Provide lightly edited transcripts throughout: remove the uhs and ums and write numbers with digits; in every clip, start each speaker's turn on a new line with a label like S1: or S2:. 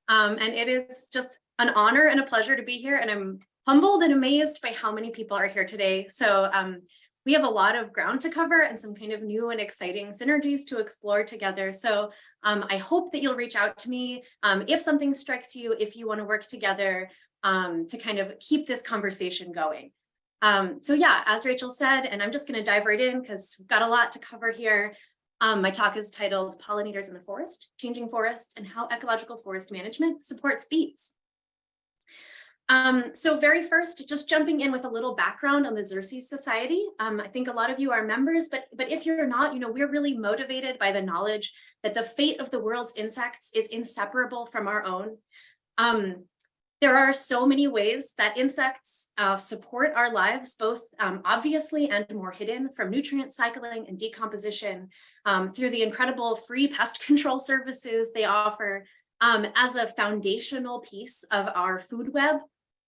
S1: And it is just an honor and a pleasure to be here. And I'm humbled and amazed by how many people are here today. So we have a lot of ground to cover and some kind of new and exciting synergies to explore together. So I hope that you'll reach out to me if something strikes you, if you want to work together to kind of keep this conversation going. So yeah, as Rachel said, and I'm just going to dive right in because we've got a lot to cover here. My talk is titled Pollinators in the Forest, Changing Forests and How Ecological Forest Management Supports Bees. So very first, just jumping in with a little background on the Xerces Society. I think a lot of you are members, but if you're not, we're really motivated by the knowledge that the fate of the world's insects is inseparable from our own. There are so many ways that insects support our lives, both obviously and more hidden, from nutrient cycling and decomposition, through the incredible free pest control services they offer as a foundational piece of our food web.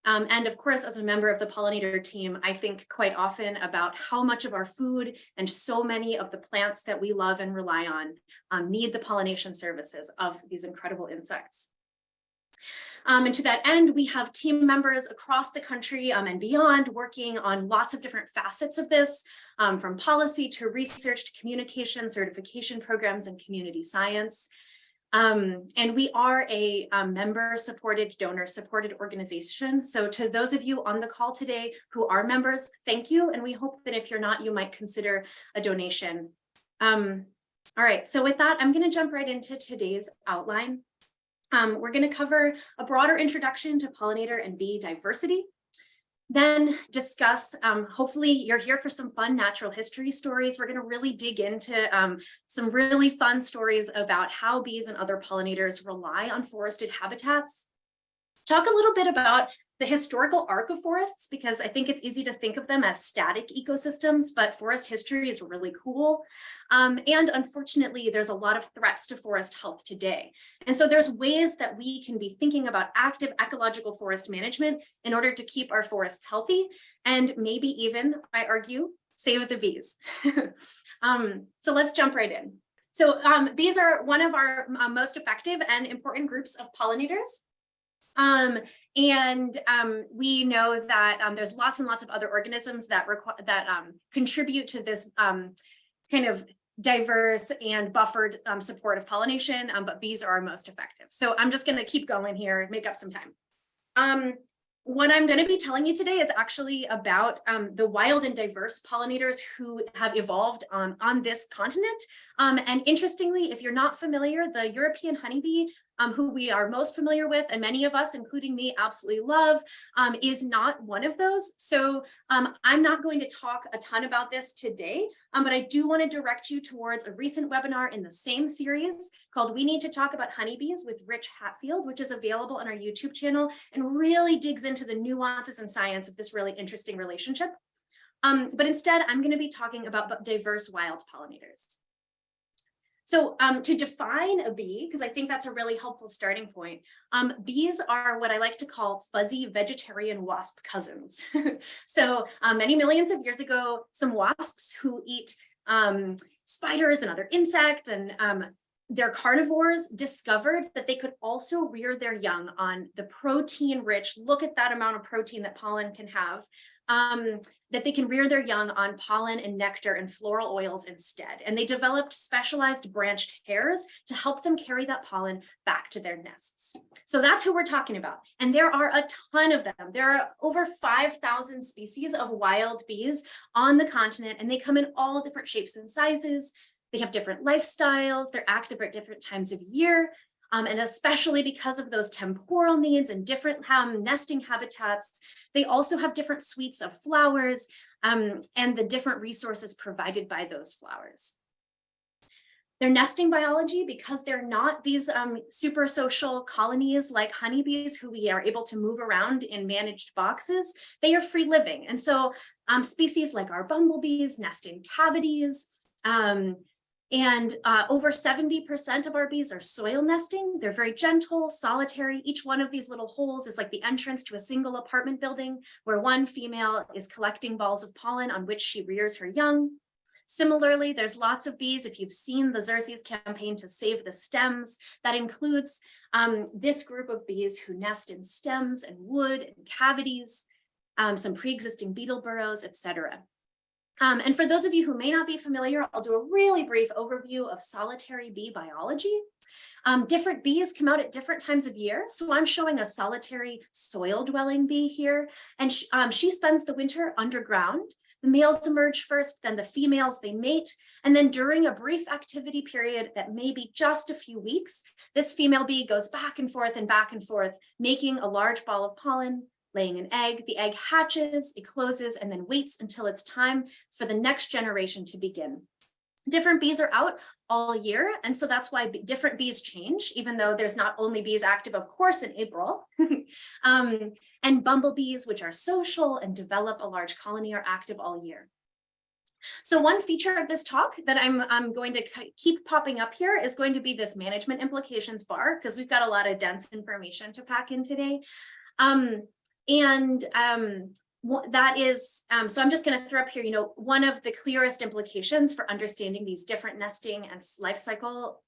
S1: And of course, as a member of the pollinator team, I think quite often about how much of our food and so many of the plants that we love and rely on need the pollination services of these incredible insects. And to that end, we have team members across the country and beyond working on lots of different facets of this, from policy to research to communication, certification programs, and community science. And we are a member-supported, donor-supported organization. So to those of you on the call today who are members, thank you. And we hope that if you're not, you might consider a donation. All right, so with that, I'm going to jump right into today's outline. We're going to cover a broader introduction to pollinator and bee diversity, then discuss, hopefully you're here for some fun natural history stories. We're going to really dig into some really fun stories about how bees and other pollinators rely on forested habitats. Talk a little bit about the historical arc of forests, because I think it's easy to think of them as static ecosystems, but forest history is really cool. And unfortunately, there's a lot of threats to forest health today. And so there's ways that we can be thinking about active ecological forest management in order to keep our forests healthy, and maybe even, I argue, save the bees. So let's jump right in. So bees are one of our most effective and important groups of pollinators. We know that there's lots and lots of other organisms that contribute to this kind of diverse and buffered support of pollination, but bees are our most effective. So I'm just going to keep going here and make up some time. What I'm going to be telling you today is actually about the wild and diverse pollinators who have evolved on this continent. And interestingly, if you're not familiar, the European honeybee, who we are most familiar with, and many of us, including me, absolutely love, is not one of those. So I'm not going to talk a ton about this today, but I do want to direct you towards a recent webinar in the same series called We Need to Talk About Honeybees with Rich Hatfield, which is available on our YouTube channel and really digs into the nuances and science of this really interesting relationship. But instead, I'm going to be talking about diverse wild pollinators. So to define a bee, because I think that's a really helpful starting point, bees are what I like to call fuzzy vegetarian wasp cousins. So many millions of years ago, some wasps who eat spiders and other insects, and they're carnivores, discovered that they could also rear their young on the protein-rich, look at that amount of protein that pollen can have, that they can rear their young on pollen and nectar and floral oils instead. And they developed specialized branched hairs to help them carry that pollen back to their nests. So that's who we're talking about. And there are a ton of them. There are over 5,000 species of wild bees on the continent, and they come in all different shapes and sizes. They have different lifestyles. They're active at different times of year. And especially because of those temporal needs and different nesting habitats, they also have different suites of flowers and the different resources provided by those flowers. Their nesting biology, because they're not these super social colonies like honeybees who we are able to move around in managed boxes, they are free living. And so species like our bumblebees nest in cavities, and over 70% of our bees are soil nesting. They're very gentle, solitary. Each one of these little holes is like the entrance to a single apartment building where one female is collecting balls of pollen on which she rears her young. Similarly, there's lots of bees. If you've seen the Xerces campaign to save the stems, that includes this group of bees who nest in stems and wood and cavities, some pre-existing beetle burrows, etc. And for those of you who may not be familiar, I'll do a really brief overview of solitary bee biology. Different bees come out at different times of year. So I'm showing a solitary soil-dwelling bee here, and she spends the winter underground. The males emerge first, then the females, they mate, and then during a brief activity period that may be just a few weeks, this female bee goes back and forth, making a large ball of pollen, laying an egg. The egg hatches, it closes, and then waits until it's time for the next generation to begin. Different bees are out all year, and so that's why different bees change, even though there's not only bees active, of course, in April. And bumblebees, which are social and develop a large colony, are active all year. So one feature of this talk that I'm going to keep popping up here is going to be this management implications bar, because we've got a lot of dense information to pack in today. That is, so I'm just going to throw up here, one of the clearest implications for understanding these different nesting and life cycle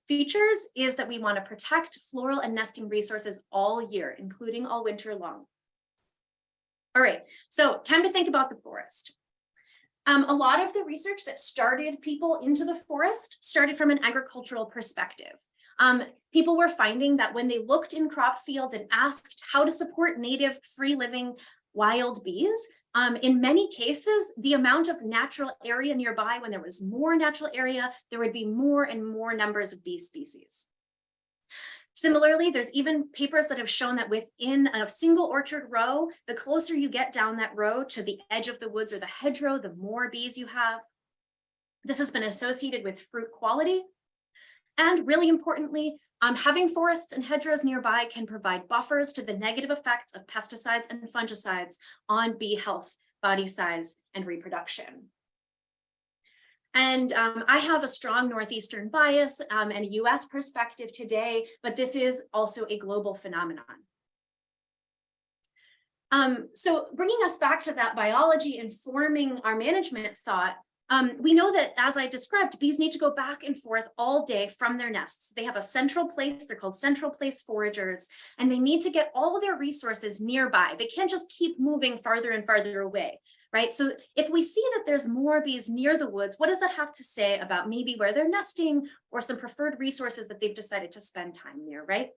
S1: features is that we want to protect floral and nesting resources all year, including all winter long. All right, so time to think about the forest. A lot of the research that started people into the forest started from an agricultural perspective. People were finding that when they looked in crop fields and asked how to support native, free-living wild bees, in many cases, the amount of natural area nearby, when there was more natural area, there would be more and more numbers of bee species. Similarly, there's even papers that have shown that within a single orchard row, the closer you get down that row to the edge of the woods or the hedgerow, the more bees you have. This has been associated with fruit quality. And really importantly, having forests and hedgerows nearby can provide buffers to the negative effects of pesticides and fungicides on bee health, body size, and reproduction. And I have a strong northeastern bias and a US perspective today, but this is also a global phenomenon. So bringing us back to that biology informing our management thought, we know that, as I described, bees need to go back and forth all day from their nests. They have a central place, they're called central place foragers, and they need to get all their resources nearby. They can't just keep moving farther and farther away, right? So if we see that there's more bees near the woods, what does that have to say about maybe where they're nesting or some preferred resources that they've decided to spend time near, right?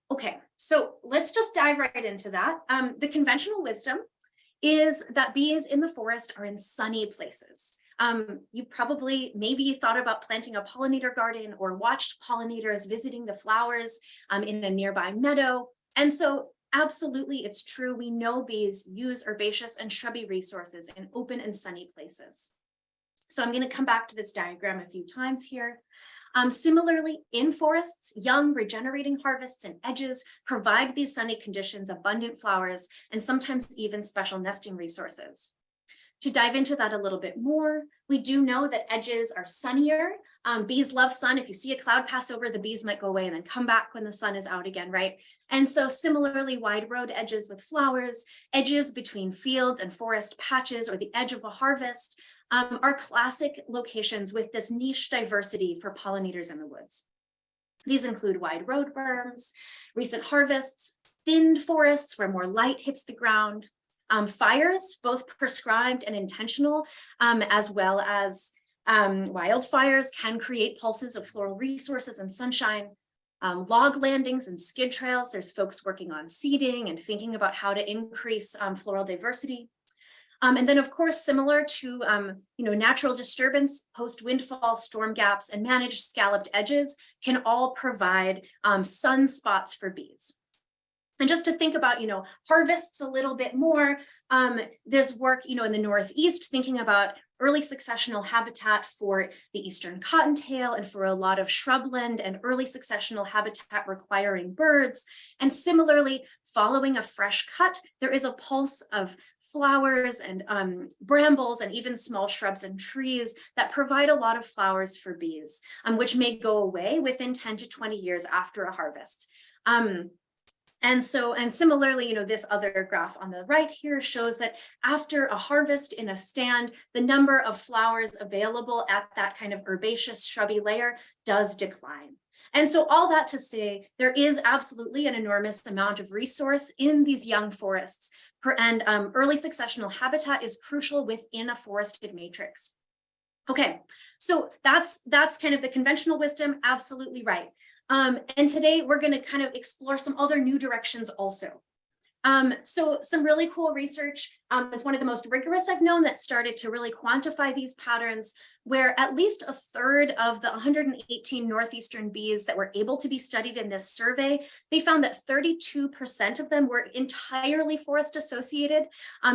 S1: Okay, so let's just dive right into that. The conventional wisdom is that bees in the forest are in sunny places. You probably maybe thought about planting a pollinator garden or watched pollinators visiting the flowers in a nearby meadow. And so absolutely, it's true. We know bees use herbaceous and shrubby resources in open and sunny places. So I'm going to come back to this diagram a few times here. Similarly, in forests, young regenerating harvests and edges provide these sunny conditions, abundant flowers, and sometimes even special nesting resources. To dive into that a little bit more, we do know that edges are sunnier. Bees love sun. If you see a cloud pass over, the bees might go away and then come back when the sun is out again, right? And so similarly, wide road edges with flowers, edges between fields and forest patches, or the edge of a harvest, are classic locations with this niche diversity for pollinators in the woods. These include wide road berms, recent harvests, thinned forests where more light hits the ground, fires, both prescribed and intentional, as well as wildfires can create pulses of floral resources and sunshine. Log landings and skid trails, there's folks working on seeding and thinking about how to increase floral diversity. And then, of course, similar to natural disturbance, post-windfall, storm gaps, and managed scalloped edges can all provide sunspots for bees. And just to think about, harvests a little bit more, there's work, in the Northeast, thinking about early successional habitat for the eastern cottontail and for a lot of shrubland and early successional habitat requiring birds. And similarly, following a fresh cut, there is a pulse of flowers and brambles and even small shrubs and trees that provide a lot of flowers for bees, which may go away within 10 to 20 years after a harvest. And similarly, this other graph on the right here shows that after a harvest in a stand, the number of flowers available at that kind of herbaceous shrubby layer does decline. And so all that to say, there is absolutely an enormous amount of resource in these young forests, and early successional habitat is crucial within a forested matrix. Okay, so that's kind of the conventional wisdom, absolutely right. And today we're going to kind of explore some other new directions also. So some really cool research is one of the most rigorous I've known that started to really quantify these patterns, where at least a third of the 118 northeastern bees that were able to be studied in this survey, they found that 32% of them were entirely forest associated,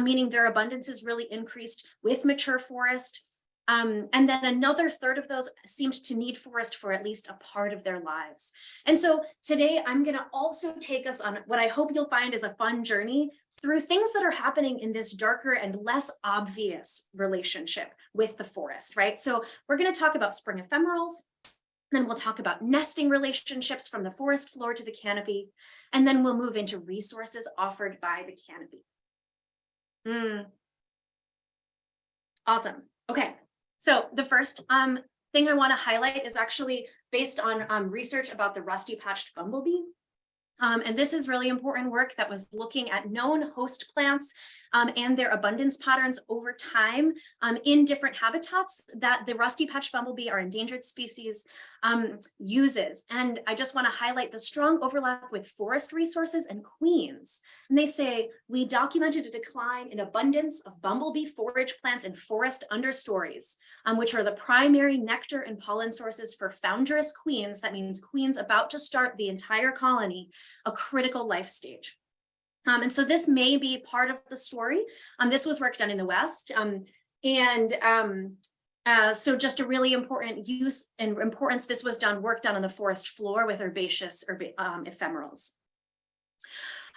S1: meaning their abundances really increased with mature forest. And then another third of those seemed to need forest for at least a part of their lives. And so today I'm going to also take us on what I hope you'll find is a fun journey through things that are happening in this darker and less obvious relationship with the forest, right? So we're going to talk about spring ephemerals, then we'll talk about nesting relationships from the forest floor to the canopy, and then we'll move into resources offered by the canopy. Awesome. Okay. So the first thing I want to highlight is actually based on research about the rusty-patched bumblebee. And this is really important work that was looking at known host plants and their abundance patterns over time in different habitats that the rusty-patched bumblebee, our endangered species, uses. And I just want to highlight the strong overlap with forest resources and queens. And they say, we documented a decline in abundance of bumblebee forage plants in forest understories, which are the primary nectar and pollen sources for founderous queens. That means queens about to start the entire colony, a critical life stage. And so this may be part of the story. This was work done in the West. So just a really important use and importance, this was work done on the forest floor with herbaceous ephemerals.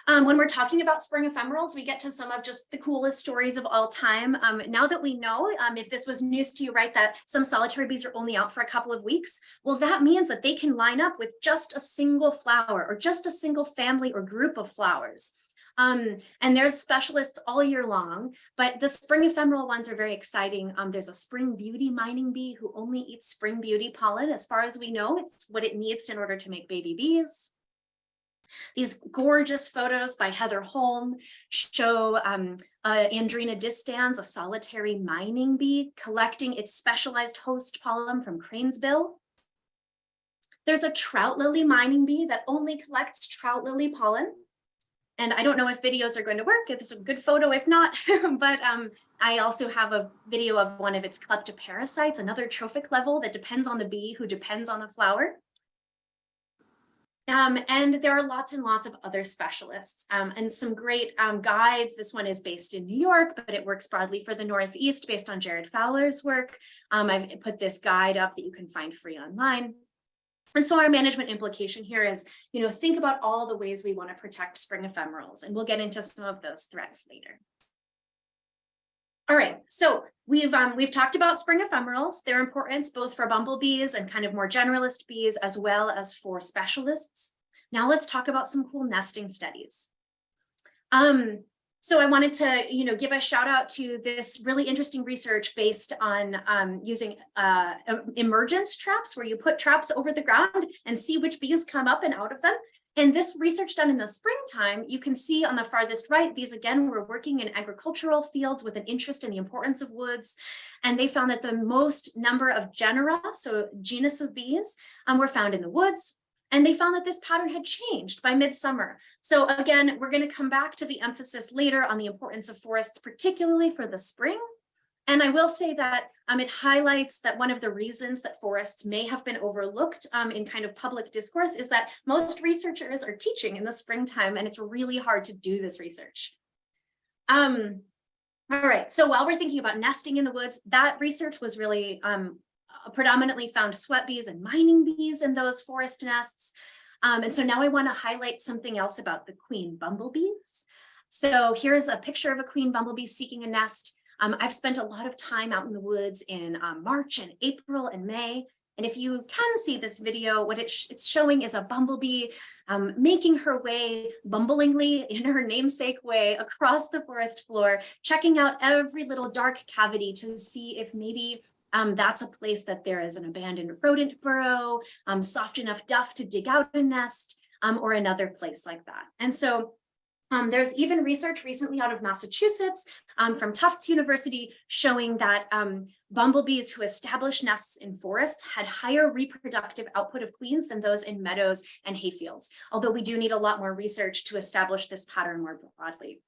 S1: When we're talking about spring ephemerals, we get to some of just the coolest stories of all time. Now that we know, if this was news to you, right, that some solitary bees are only out for a couple of weeks, well, that means that they can line up with just a single flower or just a single family or group of flowers. And there's specialists all year long, but the spring ephemeral ones are very exciting. There's a spring beauty mining bee who only eats spring beauty pollen. As far as we know, it's what it needs in order to make baby bees. These gorgeous photos by Heather Holm show Andrena distans, a solitary mining bee, collecting its specialized host pollen from crane's bill. There's a trout lily mining bee that only collects trout lily pollen. And I don't know if videos are going to work. It's a good photo if not, but I also have a video of one of its kleptoparasites, another trophic level that depends on the bee who depends on the flower. And there are lots and lots of other specialists and some great guides. This one is based in New York, but it works broadly for the Northeast based on Jared Fowler's work. I've put this guide up that you can find free online. And so our management implication here is, think about all the ways we want to protect spring ephemerals, and we'll get into some of those threats later. All right, so we've talked about spring ephemerals, their importance both for bumblebees and kind of more generalist bees, as well as for specialists. Now let's talk about some cool nesting studies. So I wanted to, give a shout out to this really interesting research based on using emergence traps, where you put traps over the ground and see which bees come up and out of them. And this research done in the springtime, you can see on the farthest right, these again were working in agricultural fields with an interest in the importance of woods. And they found that the most number of genera, so genus of bees, were found in the woods. And they found that this pattern had changed by midsummer. So again, we're going to come back to the emphasis later on the importance of forests, particularly for the spring. And I will say that it highlights that one of the reasons that forests may have been overlooked in kind of public discourse is that most researchers are teaching in the springtime, and it's really hard to do this research. All right, so while we're thinking about nesting in the woods, that research was really predominantly found sweat bees and mining bees in those forest nests. And so now I want to highlight something else about the queen bumblebees. So here's a picture of a queen bumblebee seeking a nest. I've spent a lot of time out in the woods in March and April and May. And if you can see this video, what it's showing is a bumblebee making her way bumblingly in her namesake way across the forest floor, checking out every little dark cavity to see if maybe that's a place that there is an abandoned rodent burrow, soft enough duff to dig out a nest, or another place like that. And so there's even research recently out of Massachusetts from Tufts University showing that bumblebees who establish nests in forests had higher reproductive output of queens than those in meadows and hayfields, although we do need a lot more research to establish this pattern more broadly.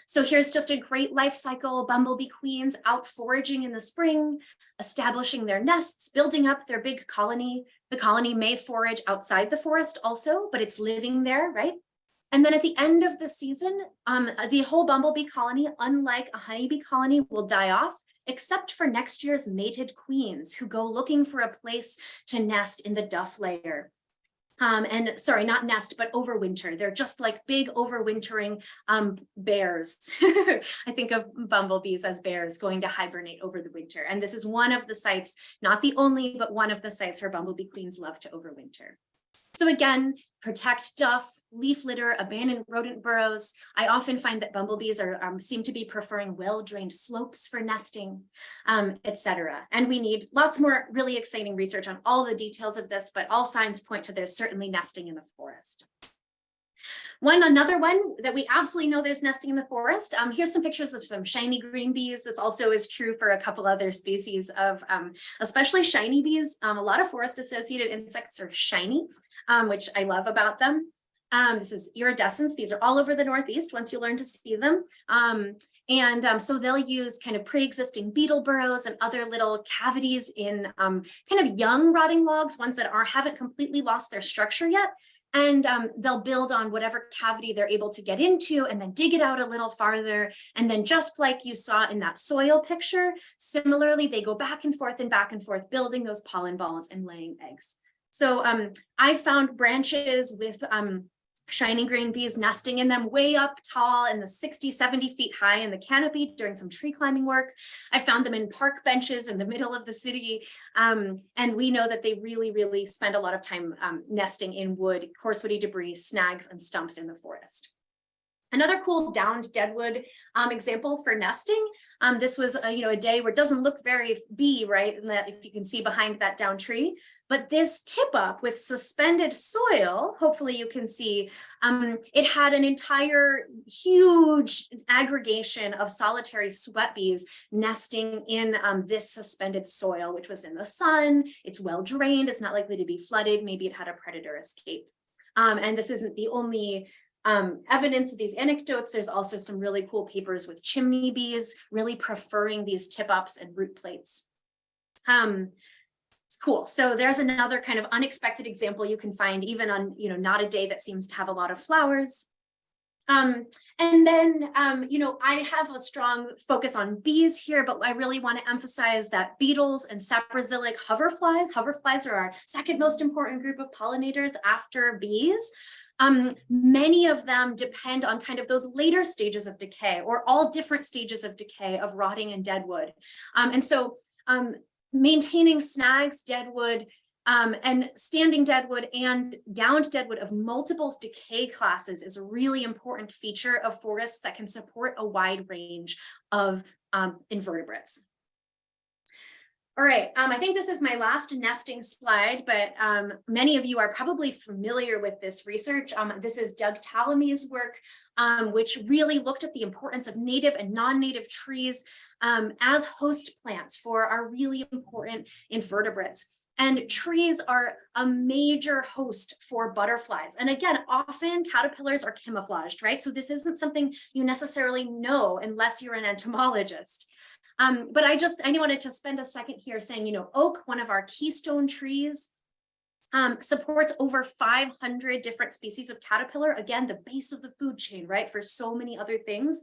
S1: So here's just a great life cycle, bumblebee queens out foraging in the spring, establishing their nests, building up their big colony. The colony may forage outside the forest also, but it's living there, right? And then at the end of the season, the whole bumblebee colony, unlike a honeybee colony, will die off, except for next year's mated queens who go looking for a place to nest in the duff layer. And sorry, not nest, but overwinter. They're just like big overwintering bears. I think of bumblebees as bears going to hibernate over the winter. And this is one of the sites, not the only, but one of the sites where bumblebee queens love to overwinter. So again, protect duff, leaf litter, abandoned rodent burrows. I often find that bumblebees seem to be preferring well-drained slopes for nesting, etc. And we need lots more really exciting research on all the details of this, but all signs point to there's certainly nesting in the forest. Another one that we absolutely know there's nesting in the forest. Here's some pictures of some shiny green bees. This also is true for a couple other species of, especially shiny bees. A lot of forest-associated insects are shiny, which I love about them. This is iridescents. These are all over the Northeast once you learn to see them. So they'll use kind of pre-existing beetle burrows and other little cavities in kind of young rotting logs, ones that haven't completely lost their structure yet. And they'll build on whatever cavity they're able to get into and then dig it out a little farther. And then just like you saw in that soil picture, similarly, they go back and forth, building those pollen balls and laying eggs. So I found branches with shiny green bees nesting in them way up tall in the 60, 70 feet high in the canopy during some tree climbing work. I found them in park benches in the middle of the city. And we know that they really, really spend a lot of time nesting in wood, coarse woody debris, snags, and stumps in the forest. Another cool downed deadwood example for nesting. This was a day where it doesn't look very bee, right? If you can see behind that downed tree. But this tip up with suspended soil, hopefully you can see, it had an entire huge aggregation of solitary sweat bees nesting in this suspended soil, which was in the sun. It's well drained. It's not likely to be flooded. Maybe it had a predator escape. And this isn't the only evidence of these anecdotes. There's also some really cool papers with chimney bees really preferring these tip ups and root plates. It's cool. So there's another kind of unexpected example you can find even on, not a day that seems to have a lot of flowers. And then, I have a strong focus on bees here, but I really want to emphasize that beetles and saprophilic hoverflies are our second most important group of pollinators after bees. Many of them depend on kind of those later stages of decay or all different stages of decay of rotting and deadwood. And so maintaining snags, deadwood, and standing deadwood and downed deadwood of multiple decay classes is a really important feature of forests that can support a wide range of invertebrates. All right, I think this is my last nesting slide, but many of you are probably familiar with this research. This is Doug Tallamy's work, which really looked at the importance of native and non-native trees as host plants for our really important invertebrates. And trees are a major host for butterflies. And again, often caterpillars are camouflaged, right? So this isn't something you necessarily know unless you're an entomologist. But I wanted to spend a second here saying, oak, one of our keystone trees, supports over 500 different species of caterpillar. Again, the base of the food chain, right? For so many other things.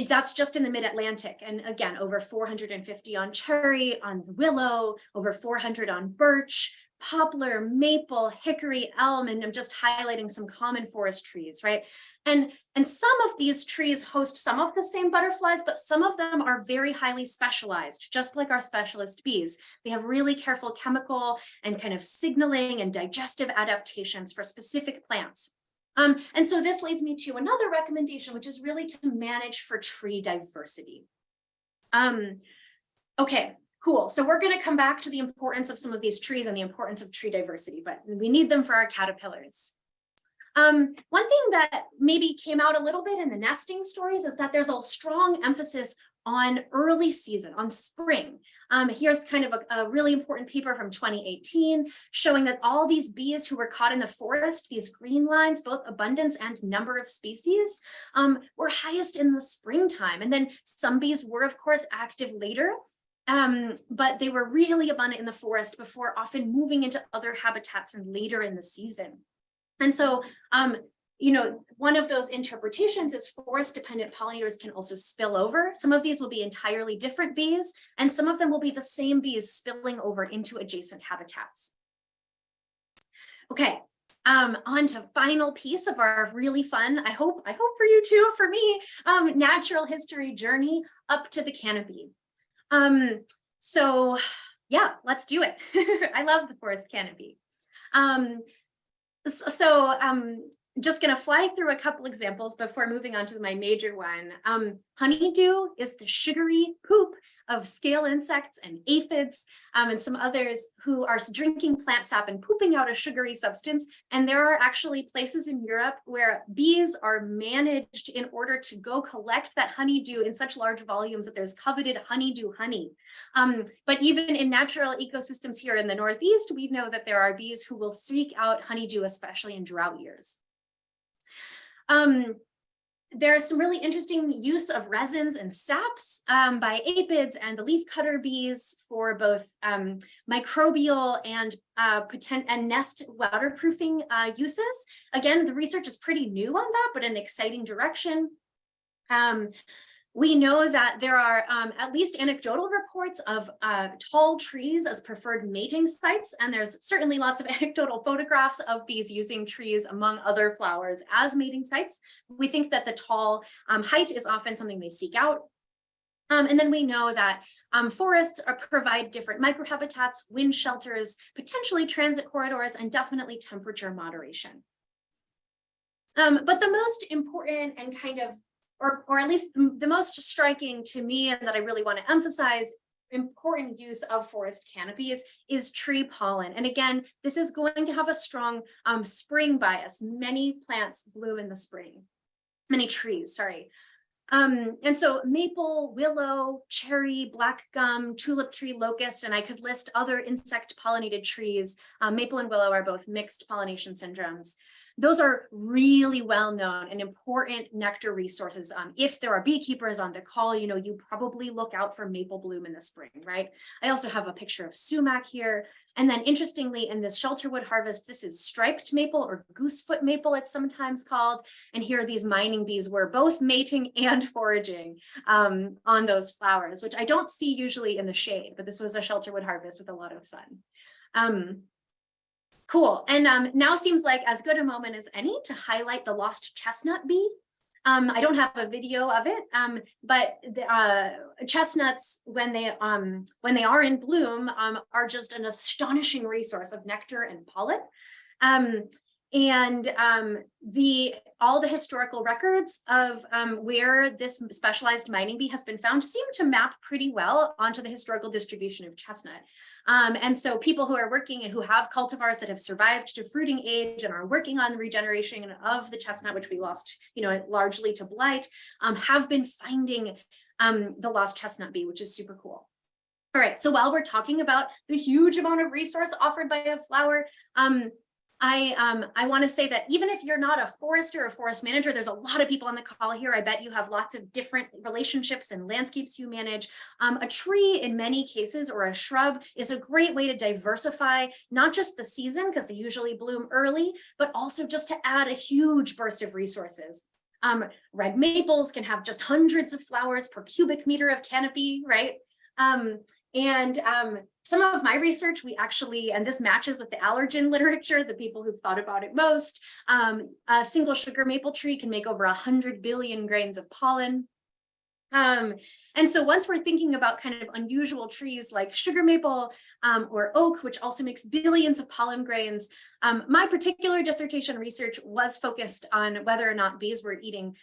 S1: That's just in the mid-Atlantic. And again, over 450 on cherry, on willow, over 400 on birch, poplar, maple, hickory, elm, and I'm just highlighting some common forest trees, right? And some of these trees host some of the same butterflies, but some of them are very highly specialized, just like our specialist bees. They have really careful chemical and kind of signaling and digestive adaptations for specific plants. And so this leads me to another recommendation, which is really to manage for tree diversity. Okay, cool. So we're going to come back to the importance of some of these trees and the importance of tree diversity, but we need them for our caterpillars. One thing that maybe came out a little bit in the nesting stories is that there's a strong emphasis on early season, on spring. Here's kind of a really important paper from 2018 showing that all these bees who were caught in the forest, these green lines, both abundance and number of species, were highest in the springtime. And then some bees were, of course, active later, but they were really abundant in the forest before often moving into other habitats and later in the season. And so, you know, one of those interpretations is forest-dependent pollinators can also spill over. Some of these will be entirely different bees, and some of them will be the same bees spilling over into adjacent habitats. Okay, on to final piece of our really fun, I hope for you too, for me, natural history journey up to the canopy. So yeah, let's do it. I love the forest canopy. Just going to fly through a couple examples before moving on to my major one. Honeydew is the sugary poop of scale insects and aphids, and some others who are drinking plant sap and pooping out a sugary substance. And there are actually places in Europe where bees are managed in order to go collect that honeydew in such large volumes that there's coveted honeydew honey. But even in natural ecosystems here in the Northeast, we know that there are bees who will seek out honeydew, especially in drought years. There's some really interesting use of resins and saps by apids and the leafcutter bees for both microbial and nest waterproofing uses. Again, the research is pretty new on that, but an exciting direction. We know that there are at least anecdotal reports of tall trees as preferred mating sites, and there's certainly lots of anecdotal photographs of bees using trees among other flowers as mating sites. We think that the tall height is often something they seek out. And then we know that forests provide different microhabitats, wind shelters, potentially transit corridors, and definitely temperature moderation. But the most important and kind of or at least the most striking to me, and that I really want to emphasize, important use of forest canopies is tree pollen. And again, this is going to have a strong spring bias. Many plants bloom in the spring, many trees, sorry. And so maple, willow, cherry, black gum, tulip tree, locust, and I could list other insect pollinated trees. Maple and willow are both mixed pollination syndromes. Those are really well-known and important nectar resources. If there are beekeepers on the call, you know, you probably look out for maple bloom in the spring, right? I also have a picture of sumac here. And then interestingly, in this shelterwood harvest, this is striped maple or goosefoot maple, it's sometimes called. And here these mining bees were both mating and foraging on those flowers, which I don't see usually in the shade, but this was a shelterwood harvest with a lot of sun. Cool. And now seems like as good a moment as any to highlight the lost chestnut bee. I don't have a video of it, but the, chestnuts, when they are in bloom, are just an astonishing resource of nectar and pollen. All the historical records of where this specialized mining bee has been found seem to map pretty well onto the historical distribution of chestnut. And so people who are working and who have cultivars that have survived to fruiting age and are working on the regeneration of the chestnut, which we lost, you know, largely to blight, have been finding the lost chestnut bee, which is super cool. All right, so while we're talking about the huge amount of resource offered by a flower, I want to say that even if you're not a forester or forest manager, there's a lot of people on the call here. I bet you have lots of different relationships and landscapes you manage. A tree in many cases or a shrub is a great way to diversify, not just the season, because they usually bloom early, but also just to add a huge burst of resources. Red maples can have just hundreds of flowers per cubic meter of canopy, right? And some of my research, we actually, and this matches with the allergen literature, the people who've thought about it most, a single sugar maple tree can make over 100 billion grains of pollen. And so once we're thinking about kind of unusual trees like sugar maple or oak, which also makes billions of pollen grains, my particular dissertation research was focused on whether or not bees were eating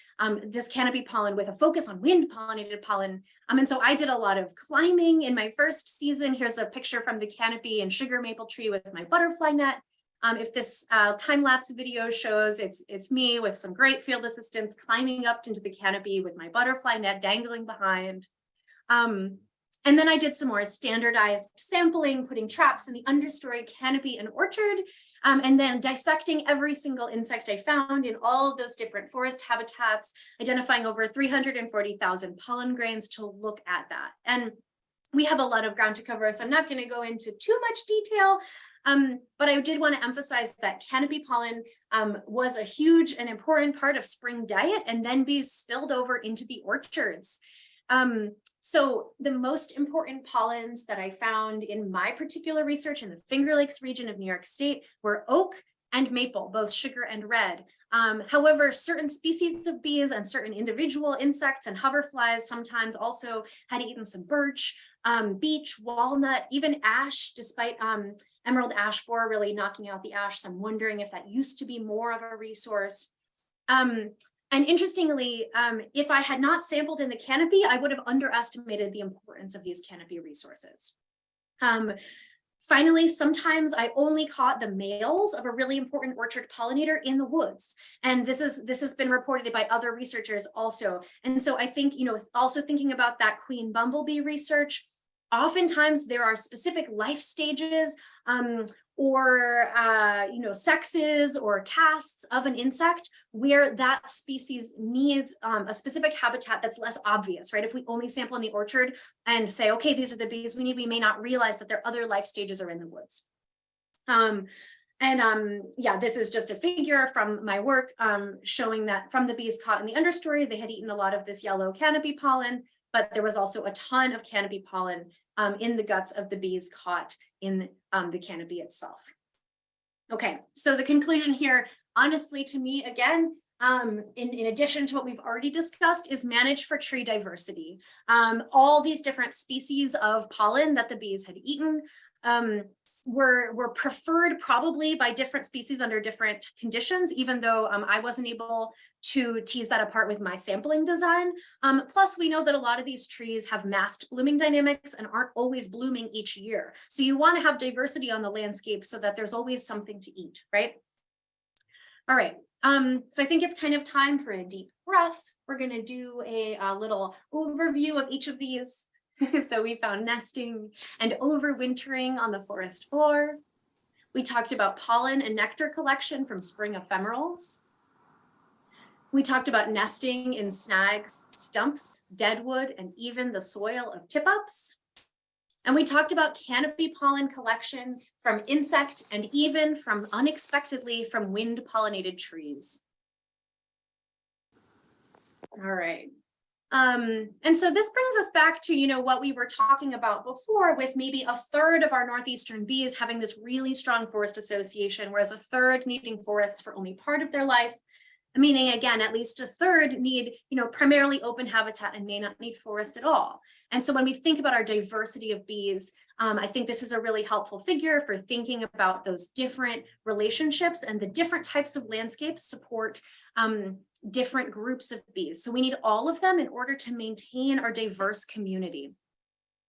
S1: this canopy pollen with a focus on wind pollinated pollen. And so I did a lot of climbing in my first season. Here's a picture from the canopy and sugar maple tree with my butterfly net. If this time-lapse video shows, it's me with some great field assistants climbing up into the canopy with my butterfly net dangling behind. And then I did some more standardized sampling, putting traps in the understory, canopy, and orchard, and then dissecting every single insect I found in all of those different forest habitats, identifying over 340,000 pollen grains to look at that. And we have a lot of ground to cover, so I'm not going to go into too much detail. But I did want to emphasize that canopy pollen was a huge and important part of spring diet, and then bees spilled over into the orchards. So the most important pollens that I found in my particular research in the Finger Lakes region of New York State were oak and maple, both sugar and red. However, certain species of bees and certain individual insects and hoverflies sometimes also had eaten some birch, beech, walnut, even ash, despite emerald ash borer really knocking out the ash. So I'm wondering if that used to be more of a resource. And interestingly, if I had not sampled in the canopy, I would have underestimated the importance of these canopy resources. Finally, sometimes I only caught the males of a really important orchard pollinator in the woods. And this has been reported by other researchers also. And so I think, also thinking about that queen bumblebee research, oftentimes there are specific life stages or sexes or castes of an insect where that species needs a specific habitat that's less obvious, right? If we only sample in the orchard and say, okay, these are the bees we need, we may not realize that their other life stages are in the woods. Yeah, this is just a figure from my work showing that from the bees caught in the understory, they had eaten a lot of this yellow canopy pollen, but there was also a ton of canopy pollen in the guts of the bees caught in the canopy itself. Okay, so the conclusion here, honestly, to me, again, in addition to what we've already discussed, is manage for tree diversity. All these different species of pollen that the bees had eaten were preferred probably by different species under different conditions, even though I wasn't able to tease that apart with my sampling design. Plus, we know that a lot of these trees have masked blooming dynamics and aren't always blooming each year. So you want to have diversity on the landscape so that there's always something to eat, right? All right, so I think it's kind of time for a deep breath. We're going to do a little overview of each of these. So we found nesting and overwintering on the forest floor. We talked about pollen and nectar collection from spring ephemerals. We talked about nesting in snags, stumps, deadwood, and even the soil of tip-ups. And we talked about canopy pollen collection from insect and even from unexpectedly from wind pollinated trees. All right. And so this brings us back to, what we were talking about before with maybe a third of our northeastern bees having this really strong forest association, whereas a third needing forests for only part of their life, meaning again, at least a third need, primarily open habitat and may not need forest at all. And so when we think about our diversity of bees, I think this is a really helpful figure for thinking about those different relationships and the different types of landscapes support different groups of bees. So we need all of them in order to maintain our diverse community.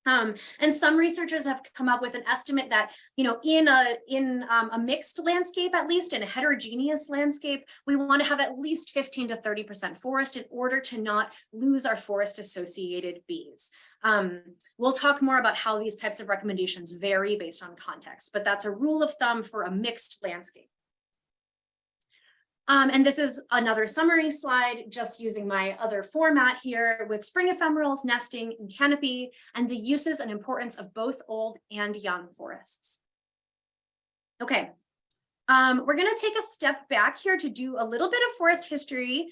S1: And some researchers have come up with an estimate that, in a mixed landscape, at least in a heterogeneous landscape, we want to have at least 15 to 30% forest in order to not lose our forest associated bees. We'll talk more about how these types of recommendations vary based on context, but that's a rule of thumb for a mixed landscape. And this is another summary slide, just using my other format here with spring ephemerals, nesting, and canopy, and the uses and importance of both old and young forests. Okay, we're going to take a step back here to do a little bit of forest history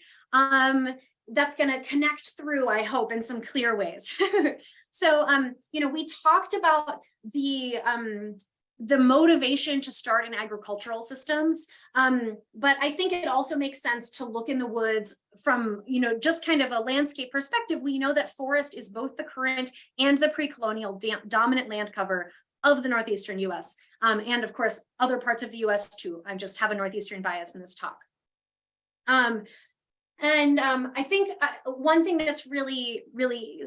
S1: that's going to connect through, I hope, in some clear ways. So, we talked about the motivation to start in agricultural systems. But I think it also makes sense to look in the woods from, just kind of a landscape perspective. We know that forest is both the current and the pre-colonial dominant land cover of the northeastern US, and of course, other parts of the US too. I just have a northeastern bias in this talk. I think one thing that's really, really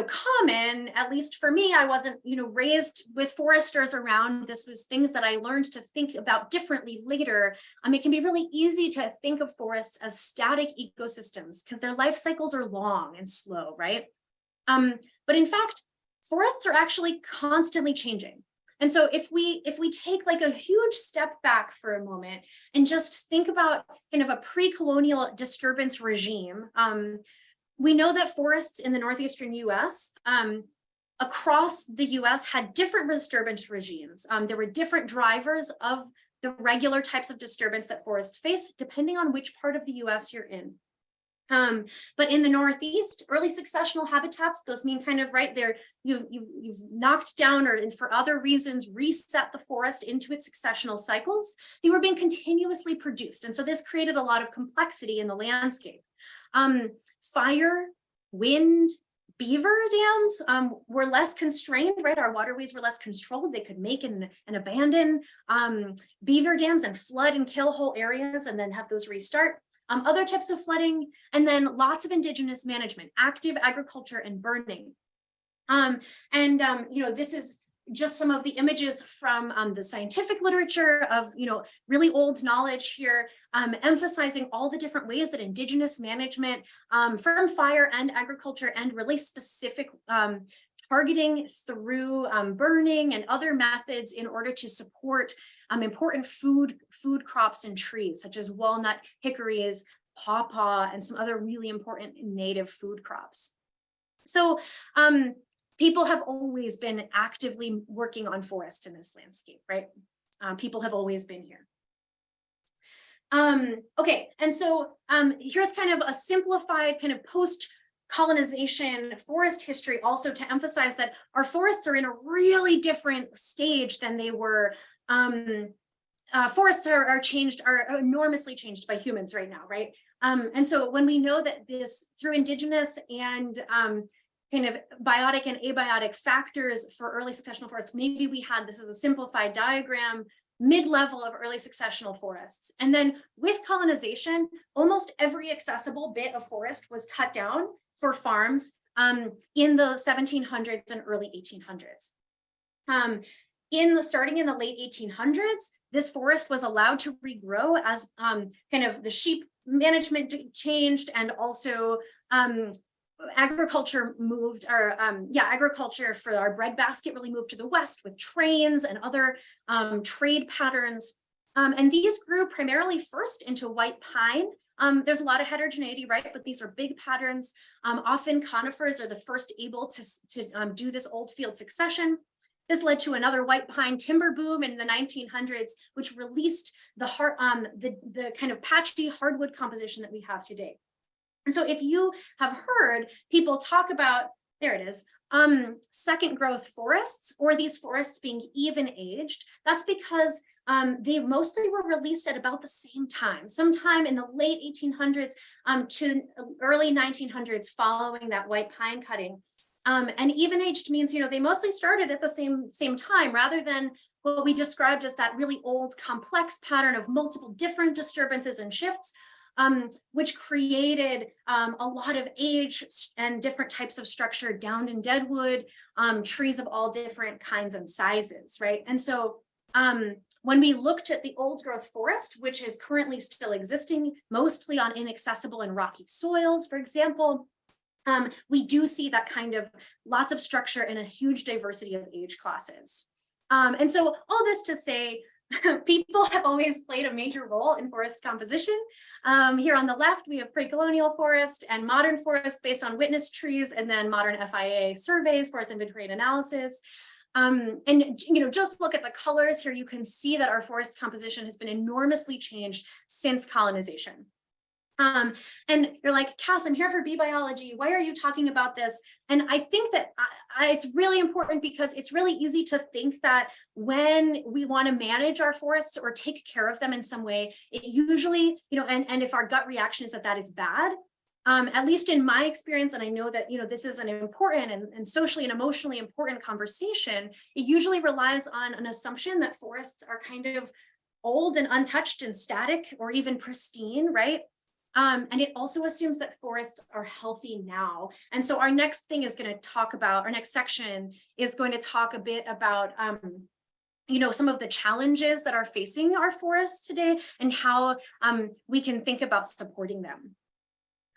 S1: common, at least for me, I wasn't, raised with foresters around. This was things that I learned to think about differently later. It can be really easy to think of forests as static ecosystems because their life cycles are long and slow, right? But in fact, forests are actually constantly changing. And so if we take like a huge step back for a moment and just think about kind of a pre-colonial disturbance regime, we know that forests in the northeastern US, across the US, had different disturbance regimes. There were different drivers of the regular types of disturbance that forests face, depending on which part of the US you're in. But in the Northeast, early successional habitats, those mean kind of right there, you've knocked down or for other reasons reset the forest into its successional cycles. They were being continuously produced. And so this created a lot of complexity in the landscape. Fire, wind, beaver dams were less constrained, right? Our waterways were less controlled. They could make and abandon beaver dams and flood and kill whole areas and then have those restart. Other types of flooding, and then lots of indigenous management, active agriculture and burning. This is just some of the images from the scientific literature of, really old knowledge here, emphasizing all the different ways that indigenous management from fire and agriculture and really specific targeting through burning and other methods in order to support important food crops and trees, such as walnut, hickories, pawpaw, and some other really important native food crops. So people have always been actively working on forests in this landscape, right? People have always been here. Okay, and so here's kind of a simplified kind of post-colonization forest history also to emphasize that our forests are in a really different stage than they were. Forests are enormously changed by humans right now, right? And so when we know that this through indigenous and kind of biotic and abiotic factors for early successional forests, maybe we had, this is a simplified diagram, mid-level of early successional forests. And then with colonization, almost every accessible bit of forest was cut down for farms in the 1700s and early 1800s. Starting in the late 1800s, this forest was allowed to regrow as kind of the sheep management changed, and also agriculture moved, agriculture for our breadbasket really moved to the west with trains and other trade patterns. And these grew primarily first into white pine. There's a lot of heterogeneity, right? But these are big patterns. Often conifers are the first able to do this old field succession. This led to another white pine timber boom in the 1900s, which released the kind of patchy hardwood composition that we have today. And so if you have heard people talk about, there it is, second growth forests, or these forests being even aged, that's because they mostly were released at about the same time, sometime in the late 1800s to early 1900s following that white pine cutting. And even aged means, they mostly started at the same time, rather than what we described as that really old complex pattern of multiple different disturbances and shifts, which created a lot of age and different types of structure, downed and deadwood, trees of all different kinds and sizes, right? And so when we looked at the old growth forest, which is currently still existing, mostly on inaccessible and rocky soils, for example, we do see that kind of lots of structure and a huge diversity of age classes. And so all this to say, people have always played a major role in forest composition. Here on the left, we have pre-colonial forest and modern forest based on witness trees, and then modern FIA surveys, forest inventory and analysis. And just look at the colors here. You can see that our forest composition has been enormously changed since colonization. And you're like, Kass, I'm here for bee biology. Why are you talking about this? And I think that it's really important because it's really easy to think that when we want to manage our forests or take care of them in some way, it usually, and if our gut reaction is that that is bad, at least in my experience, and I know that, this is an important and socially and emotionally important conversation, it usually relies on an assumption that forests are kind of old and untouched and static or even pristine, right? And it also assumes that forests are healthy now. And so our next thing is going to talk about, our next section is going to talk a bit about, some of the challenges that are facing our forests today and how we can think about supporting them.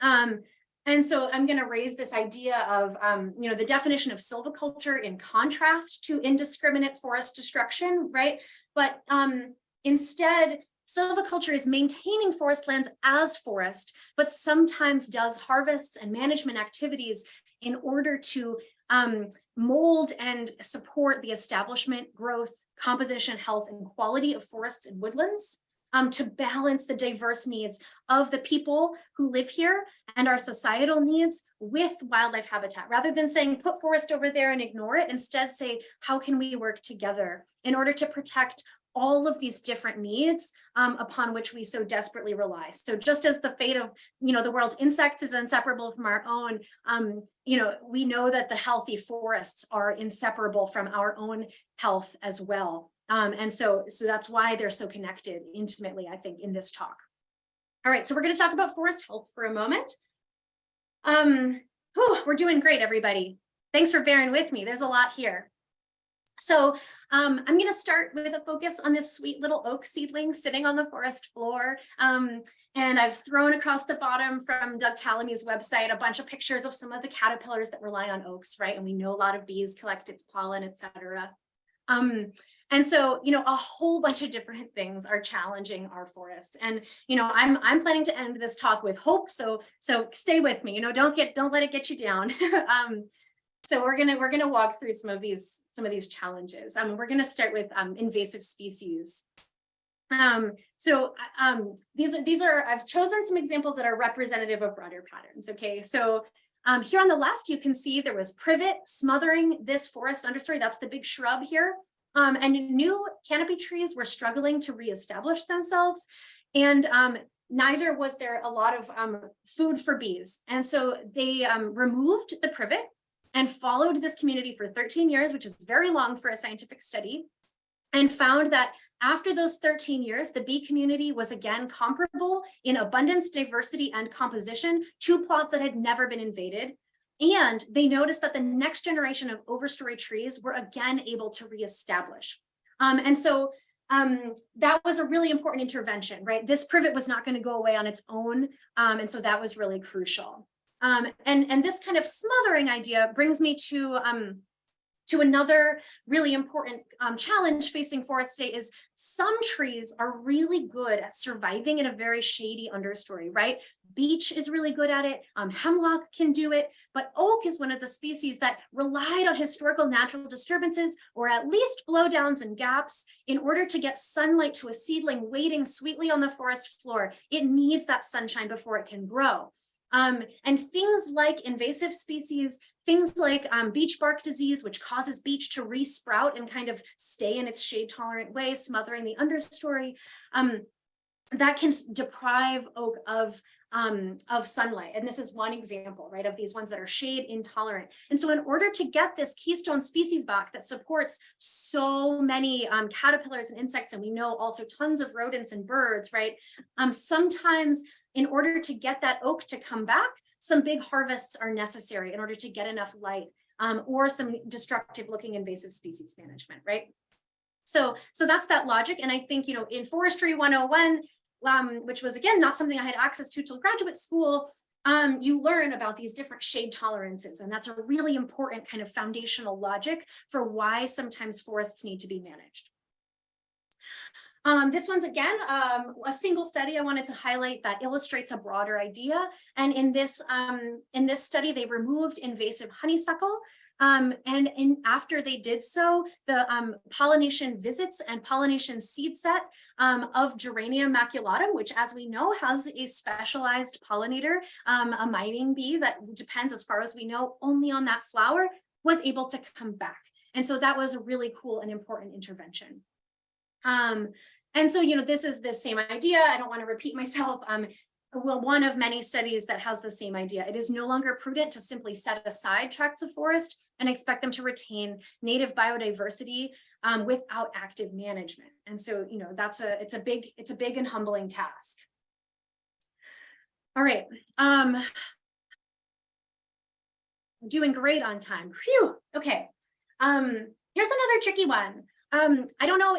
S1: And so I'm going to raise this idea of, the definition of silviculture in contrast to indiscriminate forest destruction, right? But instead, silviculture is maintaining forest lands as forest, but sometimes does harvests and management activities in order to mold and support the establishment, growth, composition, health, and quality of forests and woodlands, to balance the diverse needs of the people who live here and our societal needs with wildlife habitat. Rather than saying, put forest over there and ignore it, instead say, how can we work together in order to protect all of these different needs upon which we so desperately rely. So just as the fate of, the world's insects is inseparable from our own, we know that the healthy forests are inseparable from our own health as well. And so that's why they're so connected intimately, I think, in this talk. All right, so we're going to talk about forest health for a moment. We're doing great, everybody. Thanks for bearing with me. There's a lot here. So I'm going to start with a focus on this sweet little oak seedling sitting on the forest floor. And I've thrown across the bottom from Doug Tallamy's website a bunch of pictures of some of the caterpillars that rely on oaks, right? And we know a lot of bees collect its pollen, et cetera. And so, a whole bunch of different things are challenging our forests. And, I'm planning to end this talk with hope. So stay with me, don't let it get you down. So we're gonna walk through some of these challenges. We're gonna start with invasive species. These are I've chosen some examples that are representative of broader patterns. Okay, so here on the left, you can see there was privet smothering this forest understory. That's the big shrub here. And new canopy trees were struggling to reestablish themselves, and neither was there a lot of food for bees. And so they removed the privet and followed this community for 13 years, which is very long for a scientific study, and found that after those 13 years, the bee community was again comparable in abundance, diversity, and composition to plots that had never been invaded. And they noticed that the next generation of overstory trees were again able to reestablish. And so that was a really important intervention, right? This privet was not going to go away on its own. And so that was really crucial. And this kind of smothering idea brings me to another really important challenge facing forest today is some trees are really good at surviving in a very shady understory, right? Beech is really good at it. Hemlock can do it, but oak is one of the species that relied on historical natural disturbances or at least blowdowns and gaps in order to get sunlight to a seedling waiting sweetly on the forest floor. It needs that sunshine before it can grow. And things like invasive species, things like beech bark disease, which causes beech to resprout and kind of stay in its shade tolerant way, smothering the understory, that can deprive oak of sunlight. And this is one example, right, of these ones that are shade intolerant. And so in order to get this keystone species back that supports so many caterpillars and insects, and we know also tons of rodents and birds, right, sometimes in order to get that oak to come back, some big harvests are necessary in order to get enough light, or some destructive looking invasive species management, right? So that's that logic. And I think, in Forestry 101, which was, again, not something I had access to till graduate school, you learn about these different shade tolerances. And that's a really important kind of foundational logic for why sometimes forests need to be managed. This one's, again, a single study I wanted to highlight that illustrates a broader idea. And in this study, they removed invasive honeysuckle And after they did so, the pollination visits and pollination seed set of Geranium maculatum, which, as we know, has a specialized pollinator, a miting bee that depends, as far as we know, only on that flower, was able to come back. And so that was a really cool and important intervention. And so, this is the same idea. I don't want to repeat myself. Well, one of many studies that has the same idea. It is no longer prudent to simply set aside tracts of forest and expect them to retain native biodiversity without active management. And so, it's a big and humbling task. All right. Doing great on time. Phew. Okay. Here's another tricky one. I don't know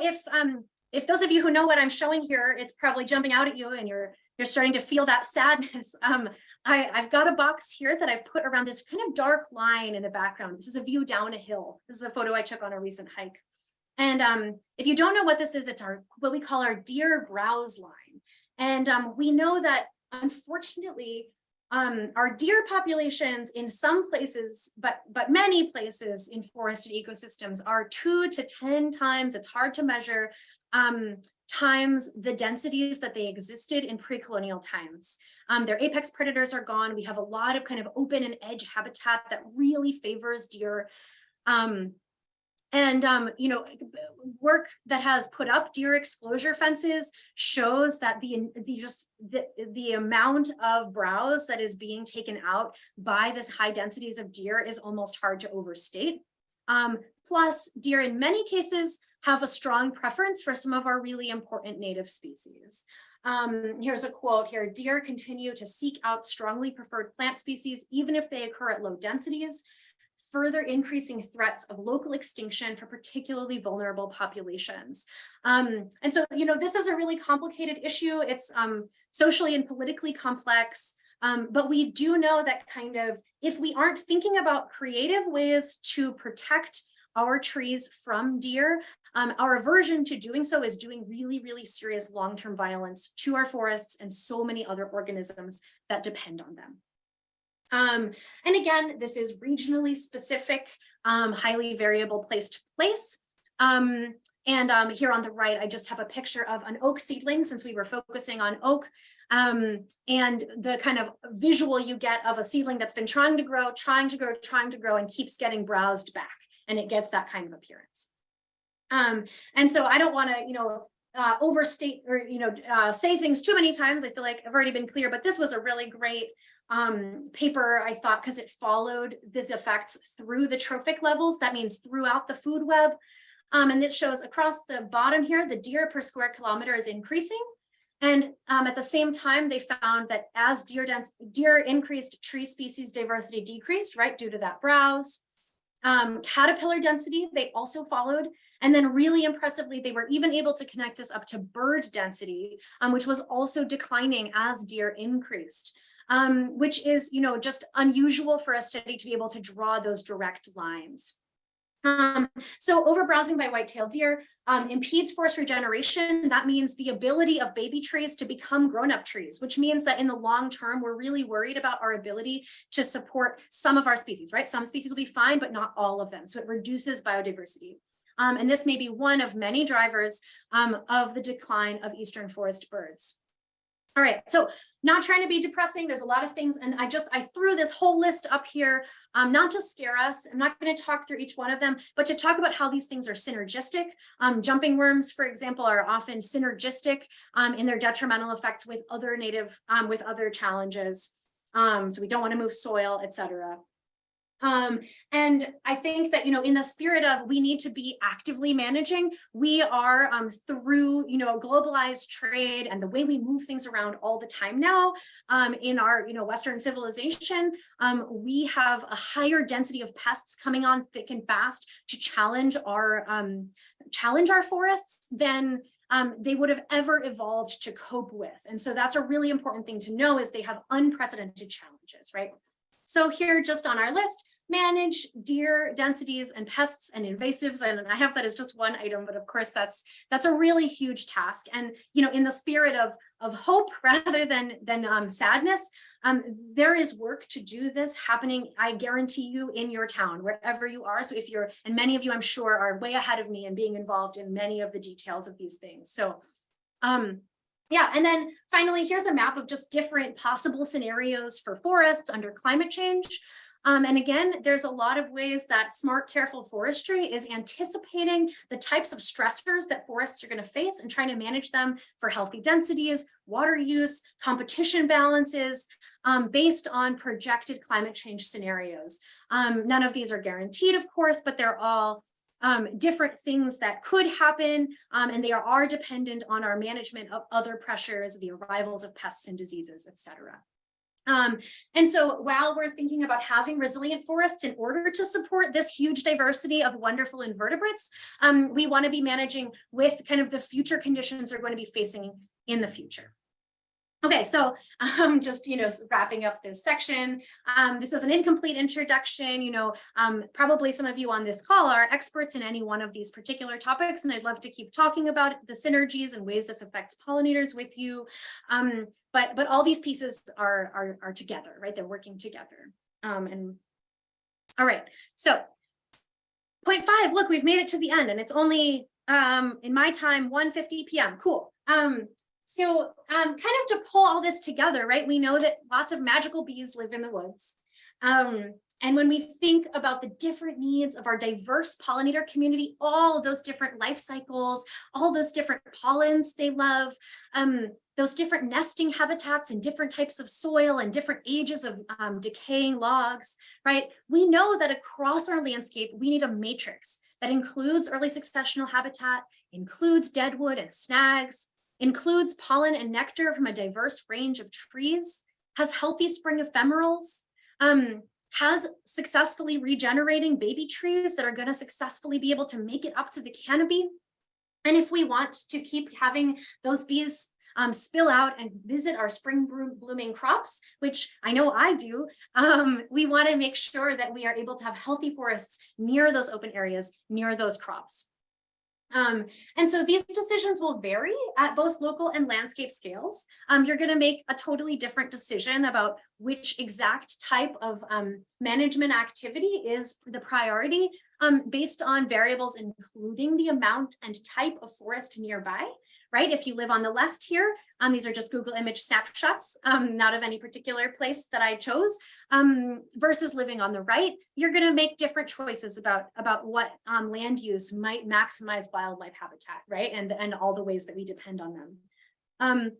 S1: if those of you who know what I'm showing here, it's probably jumping out at you and you're starting to feel that sadness. I've got a box here that I've put around this kind of dark line in the background. This is a view down a hill. This is a photo I took on a recent hike. And if you don't know what this is, it's what we call our deer browse line. And we know that, unfortunately, our deer populations in some places, but many places in forested ecosystems, are 2 to 10 times, it's hard to measure, times the densities that they existed in pre-colonial times. Their apex predators are gone. We have a lot of kind of open and edge habitat that really favors deer. Work that has put up deer exclosure fences shows that the amount of browse that is being taken out by this high densities of deer is almost hard to overstate. Plus, deer in many cases have a strong preference for some of our really important native species. Here's a quote here: "Deer continue to seek out strongly preferred plant species, even if they occur at low densities, further increasing threats of local extinction for particularly vulnerable populations." And so, this is a really complicated issue. It's socially and politically complex, but we do know that kind of, if we aren't thinking about creative ways to protect our trees from deer, our aversion to doing so is doing really, really serious long-term violence to our forests and so many other organisms that depend on them. And again, this is regionally specific, highly variable place to place. And here on the right, I just have a picture of an oak seedling, since we were focusing on oak. And the kind of visual you get of a seedling that's been trying to grow, and keeps getting browsed back, and it gets that kind of appearance. And so I don't want to, overstate or, say things too many times. I feel like I've already been clear, but this was a really great paper, I thought, because it followed these effects through the trophic levels. That means throughout the food web. And it shows across the bottom here, the deer per square kilometer is increasing. And at the same time, they found that as deer increased, tree species diversity decreased, right, due to that browse. Caterpillar density, they also followed. And then really impressively, they were even able to connect this up to bird density, which was also declining as deer increased, which is, just unusual for a study to be able to draw those direct lines. So overbrowsing by white-tailed deer impedes forest regeneration. That means the ability of baby trees to become grown-up trees, which means that in the long term, we're really worried about our ability to support some of our species, right? Some species will be fine, but not all of them. So it reduces biodiversity. And this may be one of many drivers of the decline of eastern forest birds. All right, so not trying to be depressing. There's a lot of things, and I threw this whole list up here, not to scare us. I'm not going to talk through each one of them, but to talk about how these things are synergistic. Jumping worms, for example, are often synergistic in their detrimental effects with other with other challenges. So we don't want to move soil, etc. And I think that, in the spirit of we need to be actively managing, we are through, globalized trade and the way we move things around all the time now in our, Western civilization, we have a higher density of pests coming on thick and fast to challenge our forests than they would have ever evolved to cope with. And so that's a really important thing to know, is they have unprecedented challenges, right? So here, just on our list, manage deer densities and pests and invasives. And I have that as just one item, but of course that's a really huge task. And, in the spirit of hope rather than sadness, There is work to do this happening, I guarantee you, in your town, wherever you are. So if you're, and many of you I'm sure are way ahead of me and being involved in many of the details of these things. So yeah, and then finally, here's a map of just different possible scenarios for forests under climate change. And again, there's a lot of ways that smart, careful forestry is anticipating the types of stressors that forests are going to face and trying to manage them for healthy densities, water use, competition balances, based on projected climate change scenarios. None of these are guaranteed, of course, but they're all different things that could happen, and they are dependent on our management of other pressures, the arrivals of pests and diseases, et cetera. And so while we're thinking about having resilient forests in order to support this huge diversity of wonderful invertebrates, we want to be managing with kind of the future conditions they're going to be facing in the future. Okay, so just, wrapping up this section, this is an incomplete introduction. Probably some of you on this call are experts in any one of these particular topics, and I'd love to keep talking about the synergies and ways this affects pollinators with you. But all these pieces are together, right? They're working together. And all right, so point 5, look, we've made it to the end, and it's only in my time 1:50 p.m. Cool. So kind of to pull all this together, right? We know that lots of magical bees live in the woods. And when we think about the different needs of our diverse pollinator community, all of those different life cycles, all those different pollens they love, those different nesting habitats and different types of soil and different ages of decaying logs, right? We know that across our landscape, we need a matrix that includes early successional habitat, includes deadwood and snags, includes pollen and nectar from a diverse range of trees, has healthy spring ephemerals, has successfully regenerating baby trees that are going to successfully be able to make it up to the canopy. And if we want to keep having those bees spill out and visit our spring blooming crops, which I know I do, we want to make sure that we are able to have healthy forests near those open areas, near those crops. And so these decisions will vary at both local and landscape scales. You're going to make a totally different decision about which exact type of management activity is the priority based on variables including the amount and type of forest nearby, right? If you live on the left here, these are just Google image snapshots, not of any particular place that I chose, versus living on the right, you're going to make different choices about what land use might maximize wildlife habitat, right? And all the ways that we depend on them.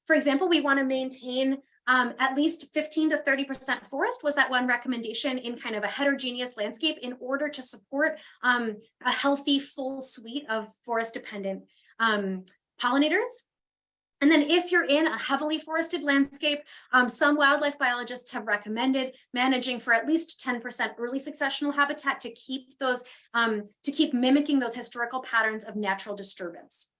S1: For example, we want to maintain at least 15 to 30% forest was that one recommendation in kind of a heterogeneous landscape in order to support a healthy full suite of forest dependent pollinators. And then if you're in a heavily forested landscape, some wildlife biologists have recommended managing for at least 10% early successional habitat to keep those, to keep mimicking those historical patterns of natural disturbance.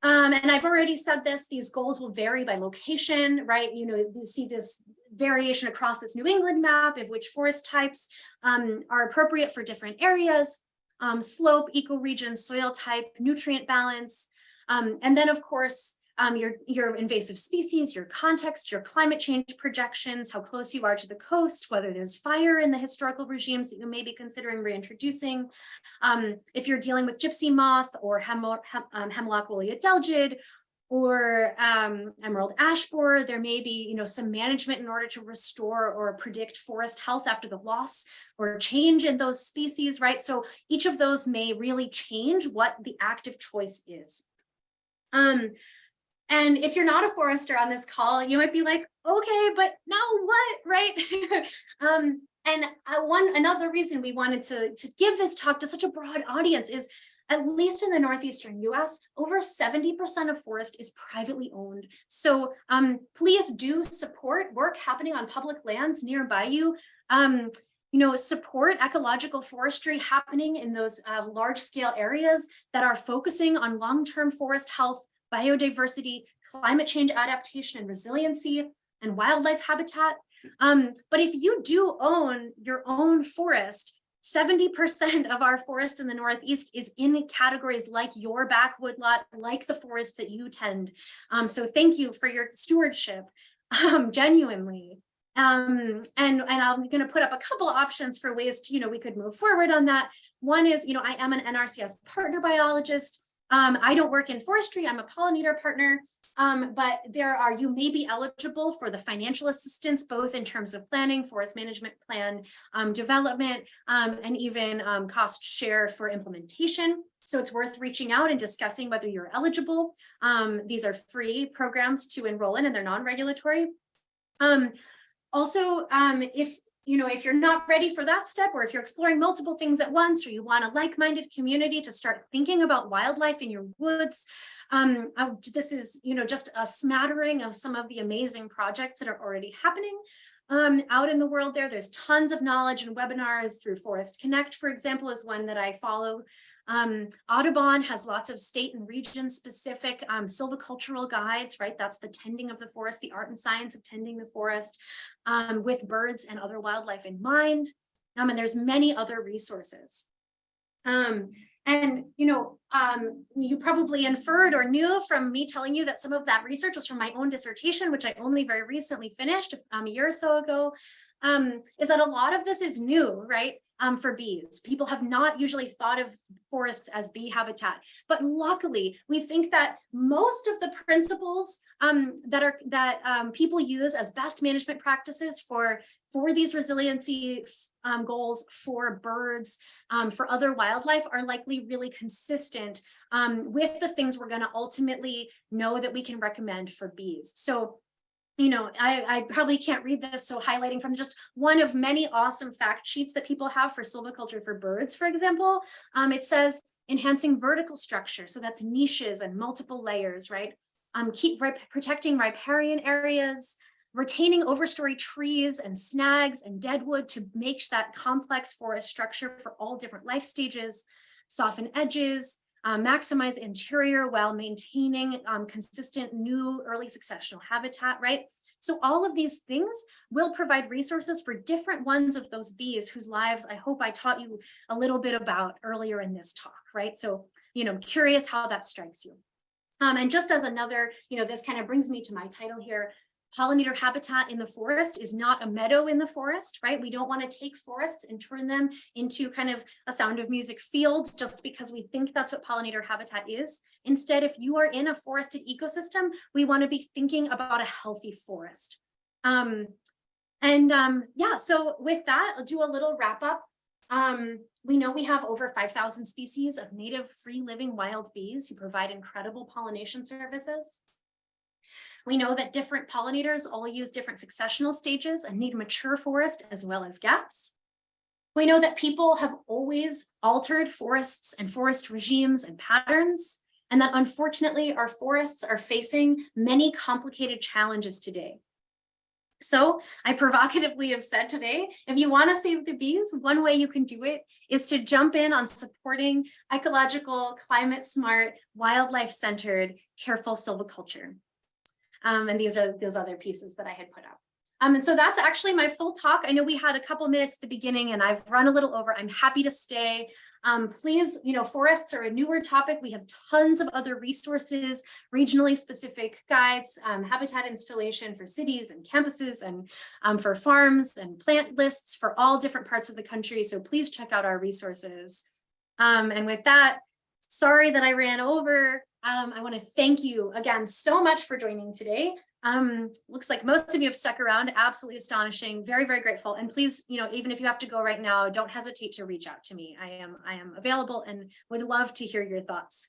S1: And I've already said this, these goals will vary by location, right? You see this variation across this New England map of which forest types are appropriate for different areas, slope, ecoregion, soil type, nutrient balance, and then of course, your invasive species, your context, your climate change projections, how close you are to the coast, whether there's fire in the historical regimes that you may be considering reintroducing, if you're dealing with gypsy moth or hemlock woolly adelgid or emerald ash borer, there may be some management in order to restore or predict forest health after the loss or change in those species, right? So each of those may really change what the active choice is. And if you're not a forester on this call, you might be like, okay, but now what, right? Another reason we wanted to give this talk to such a broad audience is, at least in the northeastern US, over 70% of forest is privately owned. So please do support work happening on public lands nearby you. Support ecological forestry happening in those large scale areas that are focusing on long-term forest health, biodiversity, climate change adaptation and resiliency, and wildlife habitat. But if you do own your own forest, 70% of our forest in the Northeast is in categories like your back woodlot, like the forest that you tend. So thank you for your stewardship, genuinely. And I'm going to put up a couple of options for ways to, we could move forward on that. One is, I am an NRCS Partner Biologist. I don't work in forestry, I'm a pollinator partner, but you may be eligible for the financial assistance, both in terms of planning, forest management plan, development, and even cost share for implementation. So it's worth reaching out and discussing whether you're eligible. These are free programs to enroll in, and they're non-regulatory. Also, if you're not ready for that step, or if you're exploring multiple things at once, or you want a like-minded community to start thinking about wildlife in your woods, this is, just a smattering of some of the amazing projects that are already happening out in the world there. There's tons of knowledge and webinars through Forest Connect, for example, is one that I follow. Audubon has lots of state and region specific silvicultural guides, right? That's the tending of the forest, the art and science of tending the forest with birds and other wildlife in mind. And there's many other resources. You probably inferred or knew from me telling you that some of that research was from my own dissertation, which I only very recently finished a year or so ago, is that a lot of this is new, right? For bees. People have not usually thought of forests as bee habitat, but luckily we think that most of the principles that people use as best management practices for these resiliency goals for birds, for other wildlife, are likely really consistent with the things we're going to ultimately know that we can recommend for bees. So I probably can't read this, so highlighting from just one of many awesome fact sheets that people have for silviculture for birds, for example, it says enhancing vertical structure. So that's niches and multiple layers, right? Protecting riparian areas, retaining overstory trees and snags and deadwood to make that complex forest structure for all different life stages, soften edges, maximize interior while maintaining consistent new early successional habitat, right? So all of these things will provide resources for different ones of those bees whose lives I hope I taught you a little bit about earlier in this talk, right? So, curious how that strikes you. And just as another, this kind of brings me to my title here, pollinator habitat in the forest is not a meadow in the forest, right? We don't want to take forests and turn them into kind of a Sound of Music field just because we think that's what pollinator habitat is. Instead, if you are in a forested ecosystem, we want to be thinking about a healthy forest. So with that, I'll do a little wrap up. We know we have over 5,000 species of native free living wild bees who provide incredible pollination services. We know that different pollinators all use different successional stages and need mature forest as well as gaps. We know that people have always altered forests and forest regimes and patterns, and that unfortunately our forests are facing many complicated challenges today. So I provocatively have said today, if you want to save the bees, one way you can do it is to jump in on supporting ecological, climate smart, wildlife centered, careful silviculture. And these are those other pieces that I had put up. And so that's actually my full talk. I know we had a couple minutes at the beginning and I've run a little over. I'm happy to stay. Please, forests are a newer topic. We have tons of other resources, regionally specific guides, habitat installation for cities and campuses and for farms and plant lists for all different parts of the country. So please check out our resources. And with that, sorry that I ran over. I want to thank you again so much for joining today. Looks like most of you have stuck around. Absolutely astonishing. Very, very grateful. And please, even if you have to go right now, don't hesitate to reach out to me. I am available and would love to hear your thoughts.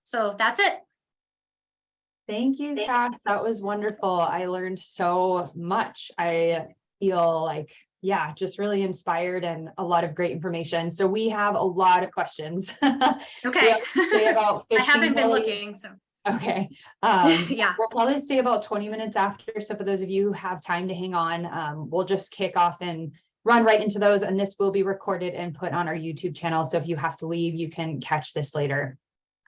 S1: So that's it.
S2: Thank you, Kass. That was wonderful. I learned so much. I feel like, just really inspired and a lot of great information. So we have a lot of questions.
S1: Okay.
S2: About 15
S1: I haven't been
S2: minutes.
S1: looking, so.
S2: Okay. We'll probably stay about 20 minutes after. So for those of you who have time to hang on, we'll just kick off and run right into those. And this will be recorded and put on our YouTube channel. So if you have to leave, you can catch this later.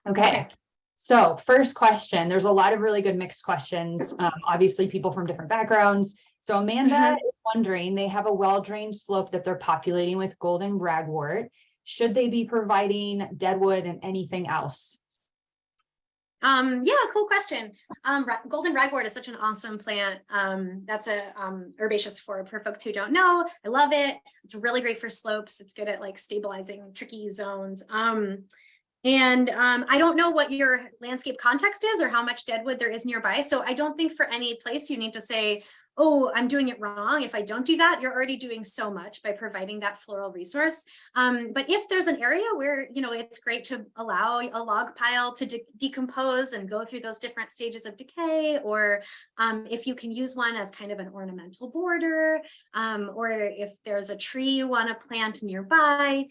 S2: Okay. So first question, there's a lot of really good mixed questions. Obviously people from different backgrounds, So Amanda is wondering, they have a well-drained slope that they're populating with golden ragwort. Should they be providing deadwood and anything else?
S1: Yeah, cool question. Golden ragwort is such an awesome plant. That's a herbaceous forb for folks who don't know. I love it. It's really great for slopes. It's good at like stabilizing tricky zones. I don't know what your landscape context is or how much deadwood there is nearby. So I don't think for any place you need to say, oh, I'm doing it wrong. If I don't do that, you're already doing so much by providing that floral resource. But if there's an area where, you know, it's great to allow a log pile to decompose and go through those different stages of decay, or if you can use one as kind of an ornamental border, or if there's a tree you want to plant nearby,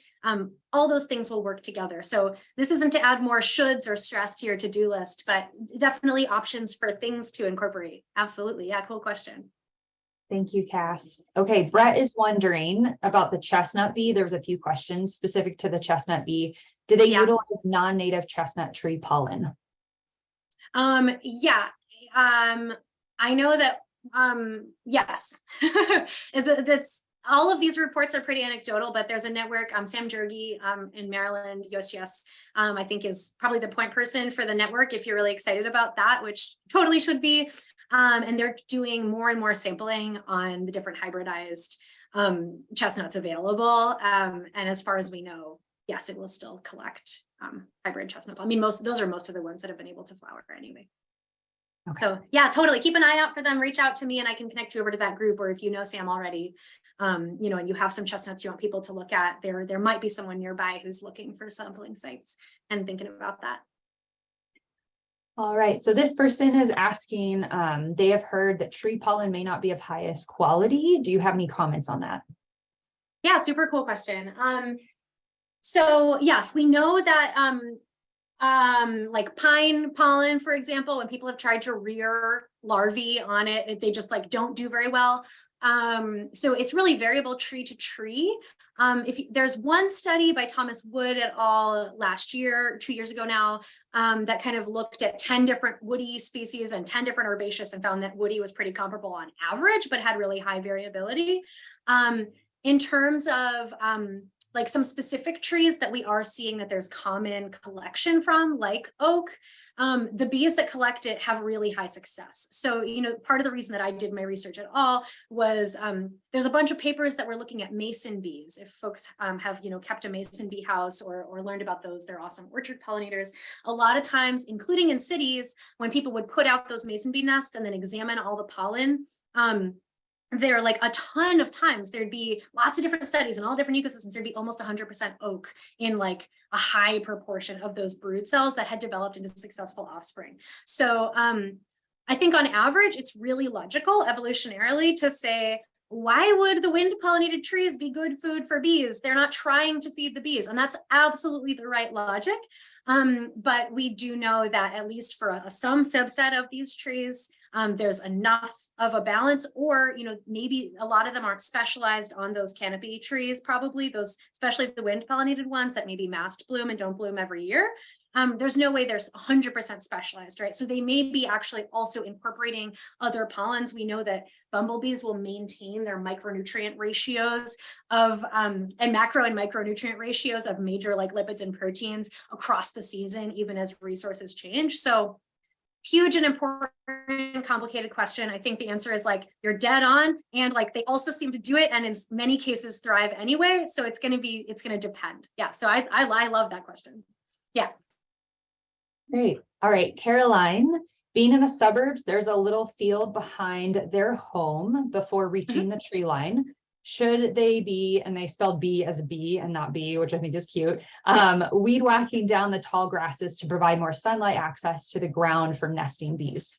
S1: all those things will work together. So this isn't to add more shoulds or stress to your to-do list, but definitely options for things to incorporate. Absolutely. Yeah, cool question.
S2: Thank you, Kass. Okay, Brett is wondering about the chestnut bee. There was a few questions specific to the chestnut bee. Do they utilize non-native chestnut tree pollen?
S1: Yeah. I know that, yes. That's all of these reports are pretty anecdotal, but there's a network, Sam Jergy in Maryland, USGS, I think is probably the point person for the network if you're really excited about that, which totally should be. And they're doing more and more sampling on the different hybridized chestnuts available. And as far as we know, yes, it will still collect hybrid chestnut. I mean, those are most of the ones that have been able to flower anyway. Okay. So yeah, totally. Keep an eye out for them. Reach out to me and I can connect you over to that group. Or if you know Sam already, you know, and you have some chestnuts you want people to look at, there might be someone nearby who's looking for sampling sites and thinking about that.
S2: All right, so this person is asking, they have heard that tree pollen may not be of highest quality. Do you have any comments on that?
S1: Yeah, super cool question. So yeah, we know that like pine pollen, for example, when people have tried to rear larvae on it, they just like don't do very well. So it's really variable tree to tree. There's one study by Thomas Wood et al. Last year, 2 years ago now, that kind of looked at 10 different woody species and 10 different herbaceous and found that woody was pretty comparable on average, but had really high variability. In terms of like some specific trees that we are seeing that there's common collection from, like oak, the bees that collect it have really high success. So, you know, part of the reason that I did my research at all was there's a bunch of papers that were looking at mason bees. If folks have, you know, kept a mason bee house or learned about those, they're awesome orchard pollinators. A lot of times, including in cities, when people would put out those mason bee nests and then examine all the pollen, there like a ton of times there'd be lots of different studies and all different ecosystems, there'd be almost 100% oak in like a high proportion of those brood cells that had developed into successful offspring. So I think on average, it's really logical evolutionarily to say, why would the wind pollinated trees be good food for bees? They're not trying to feed the bees. And that's absolutely the right logic. But we do know that at least for some subset of these trees, there's enough of a balance, or, you know, maybe a lot of them aren't specialized on those canopy trees, probably those, especially the wind pollinated ones that maybe mast bloom and don't bloom every year. There's no way there's 100% specialized, right? So they may be actually also incorporating other pollens. We know that bumblebees will maintain their micronutrient ratios of, and macro and micronutrient ratios of major like lipids and proteins across the season, even as resources change. So huge and important, complicated question. I think the answer is like, you're dead on. And like, they also seem to do it and in many cases thrive anyway. So it's going to depend. Yeah. So I love that question. Yeah.
S2: Great. All right. Caroline, being in the suburbs, there's a little field behind their home before reaching the tree line. Should they be, and they spelled B as a B and not B, which I think is cute, weed whacking down the tall grasses to provide more sunlight access to the ground for nesting bees?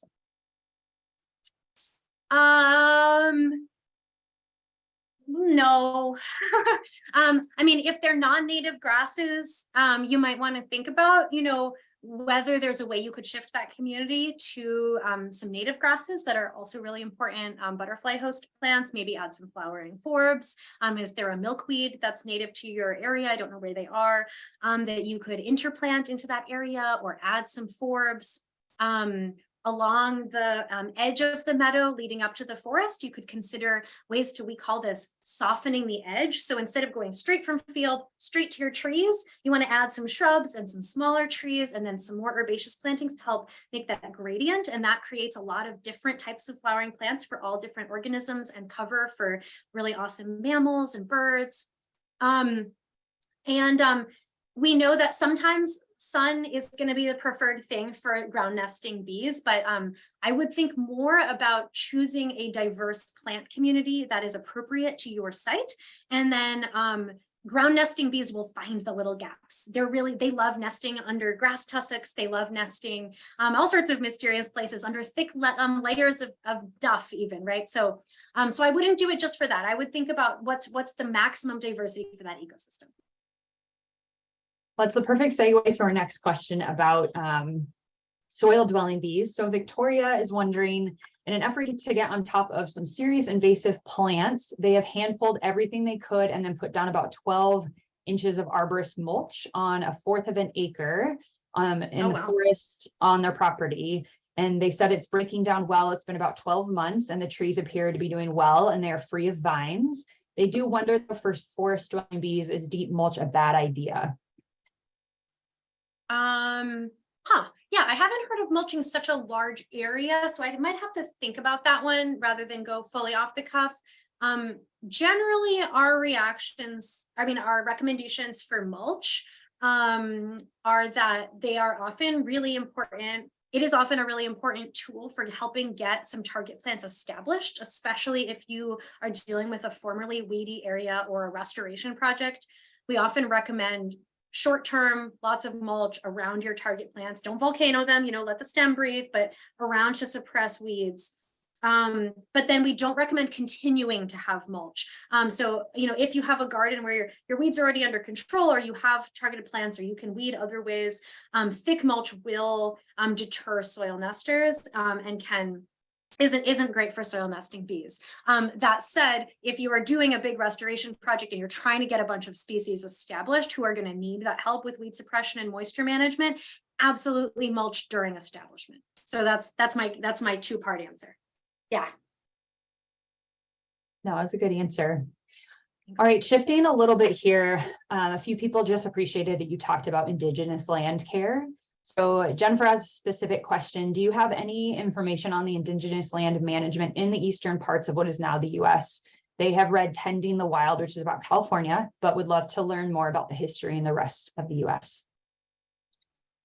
S1: No. I mean, if they're non-native grasses, you might want to think about, you know, whether there's a way you could shift that community to some native grasses that are also really important butterfly host plants, maybe add some flowering forbs. Is there a milkweed that's native to your area? I don't know where they are, that you could interplant into that area or add some forbs. along the edge of the meadow leading up to the forest, you could consider ways to, we call this softening the edge. So instead of going straight from field, straight to your trees, you want to add some shrubs and some smaller trees and then some more herbaceous plantings to help make that gradient. And that creates a lot of different types of flowering plants for all different organisms and cover for really awesome mammals and birds. We know that sometimes sun is going to be the preferred thing for ground nesting bees, but I would think more about choosing a diverse plant community that is appropriate to your site. And then ground nesting bees will find the little gaps. They love nesting under grass tussocks. They love nesting all sorts of mysterious places under thick layers of duff even, right? So I wouldn't do it just for that. I would think about what's the maximum diversity for that ecosystem.
S2: That's the perfect segue to our next question about soil dwelling bees. So Victoria is wondering, in an effort to get on top of some serious invasive plants, they have hand pulled everything they could and then put down about 12 inches of arborist mulch on 1/4 of an acre in the forest on their property. And they said it's breaking down well. It's been about 12 months and the trees appear to be doing well and they are free of vines. They do wonder if for forest dwelling bees, is deep mulch a bad idea?
S1: Yeah, I haven't heard of mulching such a large area, so I might have to think about that one rather than go fully off the cuff. Generally, our recommendations for mulch are that they are often really important. It is often a really important tool for helping get some target plants established, especially if you are dealing with a formerly weedy area or a restoration project. We often recommend short-term, lots of mulch around your target plants. Don't volcano them, let the stem breathe, but around to suppress weeds. But then we don't recommend continuing to have mulch. So, if you have a garden where your weeds are already under control, or you have targeted plants, or you can weed other ways, thick mulch will deter soil nesters and isn't great for soil nesting bees. That said, if you are doing a big restoration project and you're trying to get a bunch of species established who are going to need that help with weed suppression and moisture management, absolutely mulch during establishment. So that's my two-part answer. Yeah.
S2: No, that's a good answer.
S1: Thanks.
S2: All right, shifting a little bit here. A few people just appreciated that you talked about Indigenous land care. So Jennifer has a specific question. Do you have any information on the Indigenous land management in the eastern parts of what is now the US? They have read Tending the Wild, which is about California, but would love to learn more about the history in the rest of the US.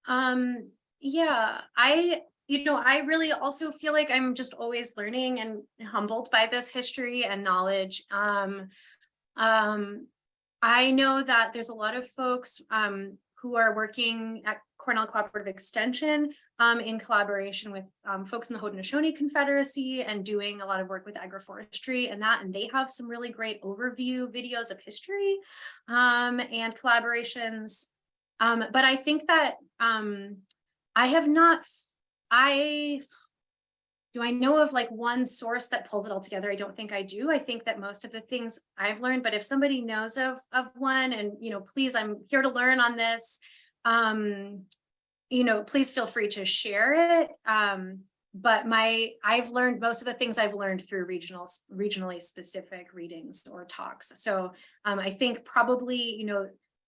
S1: Yeah, I really also feel like I'm just always learning and humbled by this history and knowledge. I know that there's a lot of folks who are working at Cornell Cooperative Extension in collaboration with folks in the Haudenosaunee Confederacy and doing a lot of work with agroforestry and they have some really great overview videos of history and collaborations. But I think that do I know of like one source that pulls it all together? I don't think I do. I think that most of the things I've learned, but if somebody knows of one and, please, I'm here to learn on this, please feel free to share it. But I've learned most of the things I've learned through regionally specific readings or talks. So I think probably,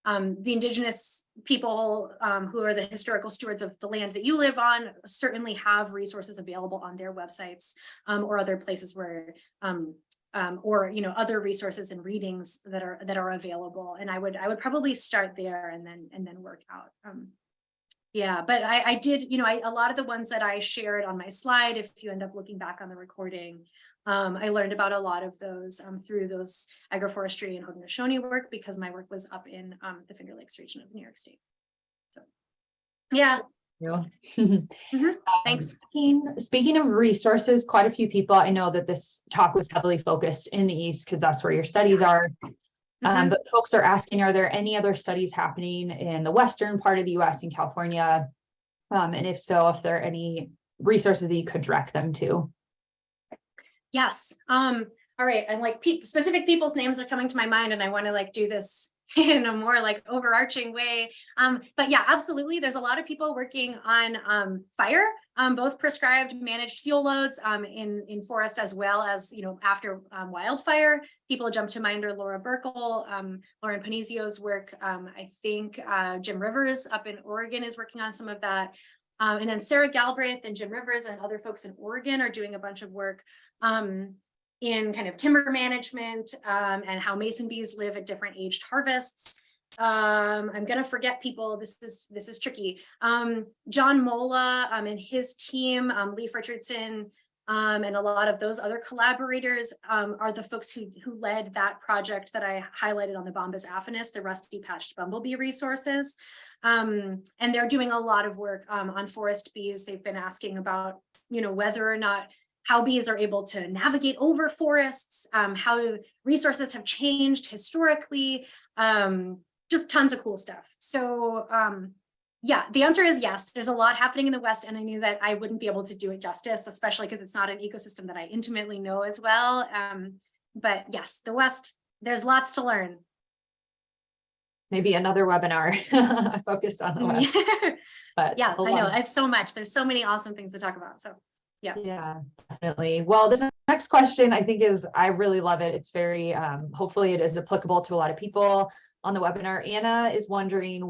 S1: the Indigenous people who are the historical stewards of the land that you live on certainly have resources available on their websites or other places where, other resources and readings that are available. And I would probably start there and then work out. Yeah, but I did, a lot of the ones that I shared on my slide, if you end up looking back on the recording, I learned about a lot of those through those agroforestry and Haudenosaunee work because my work was up in the Finger Lakes region of New York State. So, yeah. Thanks.
S2: Speaking of resources, quite a few people, I know that this talk was heavily focused in the East because that's where your studies are. But folks are asking, are there any other studies happening in the western part of the US in California? And if so, if there are any resources that you could direct them to?
S1: Yes. all right, and like specific people's names are coming to my mind, and I want to like do this in a more like overarching way. But yeah, absolutely. There's a lot of people working on fire, both prescribed managed fuel loads in forests, as well as, after wildfire. People jump to mind are Laura Burkle, Lauren Panizio's work. I think Jim Rivers up in Oregon is working on some of that. And then Sarah Galbraith and Jim Rivers and other folks in Oregon are doing a bunch of work in kind of timber management and how mason bees live at different aged harvests. I'm gonna forget people. This is tricky. John Mola and his team, Leif Richardson, and a lot of those other collaborators are the folks who led that project that I highlighted on the Bombus affinis, the rusty patched bumblebee resources. And they're doing a lot of work on forest bees. They've been asking about, whether or not how bees are able to navigate over forests, how resources have changed historically, just tons of cool stuff. So yeah, the answer is yes, there's a lot happening in the West, and I knew that I wouldn't be able to do it justice, especially because it's not an ecosystem that I intimately know as well. But yes, the West, there's lots to learn.
S2: Maybe another webinar focused on the West. But
S1: yeah, I know, it's so much. There's so many awesome things to talk about. So yeah,
S2: definitely. Well, this next question I think I really love it. It's very, hopefully it is applicable to a lot of people on the webinar. Anna is wondering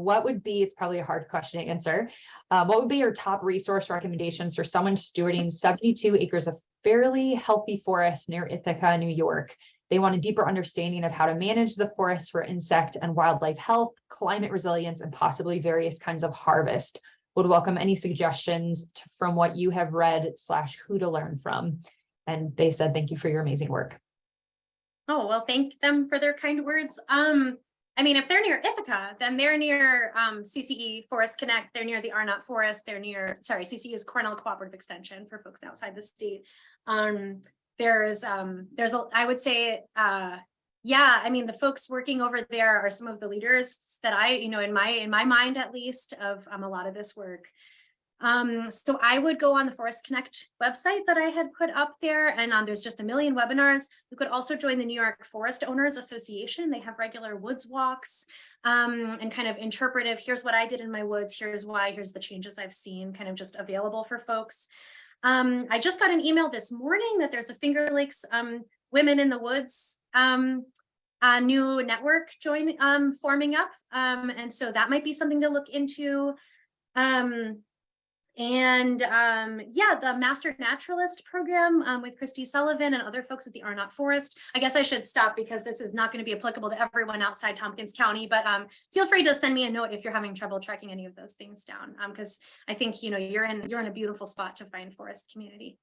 S2: it's probably a hard question to answer. What would be your top resource recommendations for someone stewarding 72 acres of fairly healthy forest near Ithaca, New York? They want a deeper understanding of how to manage the forest for insect and wildlife health, climate resilience, and possibly various kinds of harvest. Would welcome any suggestions from what you have read / who to learn from. And they said, thank you for your amazing work.
S1: Oh, well, thank them for their kind words. I mean, if they're near Ithaca, then they're near CCE Forest Connect. They're near the Arnott Forest. They're near, CCE is Cornell Cooperative Extension for folks outside the state. I would say, yeah, I mean, the folks working over there are some of the leaders that I, in my mind, at least, of a lot of this work. So I would go on the Forest Connect website that I had put up there, and there's just a million webinars. You could also join the New York Forest Owners Association. They have regular woods walks and kind of interpretive, here's what I did in my woods, here's why, here's the changes I've seen, kind of just available for folks. I just got an email this morning that there's a Finger Lakes Women in the Woods a new network forming up. And so that might be something to look into. Yeah, the Master Naturalist program with Christy Sullivan and other folks at the Arnott Forest. I guess I should stop because this is not going to be applicable to everyone outside Tompkins County, but feel free to send me a note if you're having trouble tracking any of those things down, because I think you're in a beautiful spot to find forest community.